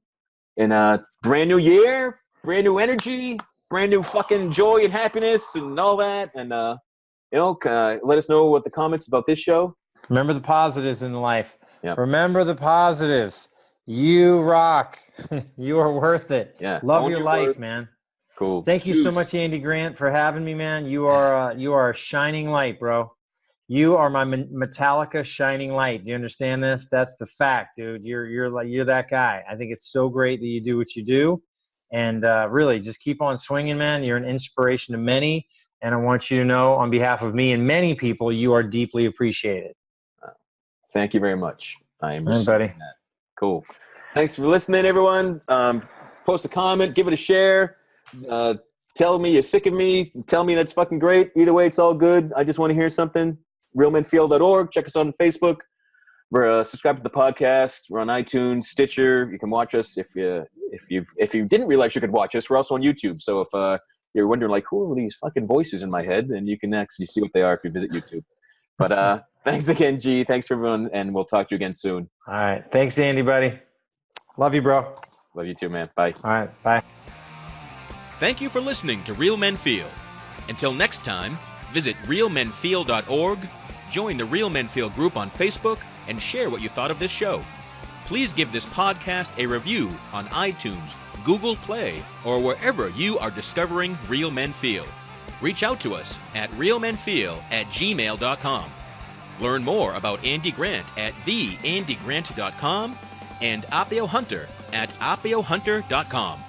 in a brand new year, brand new energy, brand new fucking joy and happiness and all that. And let us know what the comments about this show. Remember the positives in life. Yep. Remember the positives. You rock. You are worth it. Yeah. Love your life, man. Cool. Thank you so much, Andy Grant, for having me, man. You are a shining light, bro. You are my Metallica shining light. Do you understand this? That's the fact, dude. You're that guy. I think it's so great that you do what you do, and really just keep on swinging, man. You're an inspiration to many, and I want you to know, on behalf of me and many people, you are deeply appreciated. Thank you very much. I am buddy. That. Cool. Thanks for listening, everyone. Post a comment, give it a share. Tell me you're sick of me. Tell me that's fucking great. Either way, it's all good. I just want to hear something. realmenfeel.org. Check us out on Facebook. We're subscribe to the podcast. We're on iTunes, Stitcher. You can watch us if you didn't realize you could watch us. We're also on YouTube. So if you're wondering like who are these fucking voices in my head, then you can actually see what they are if you visit YouTube. But thanks again, G. Thanks for everyone, and we'll talk to you again soon. All right. Thanks, Andy, buddy. Love you, bro. Love you too, man. Bye. All right. Bye. Thank you for listening to Real Men Feel. Until next time, visit realmenfeel.org, join the Real Men Feel group on Facebook, and share what you thought of this show. Please give this podcast a review on iTunes, Google Play, or wherever you are discovering Real Men Feel. Reach out to us at realmenfeel@gmail.com. Learn more about Andy Grant at theandygrant.com and Appio Hunter at appiohunter.com.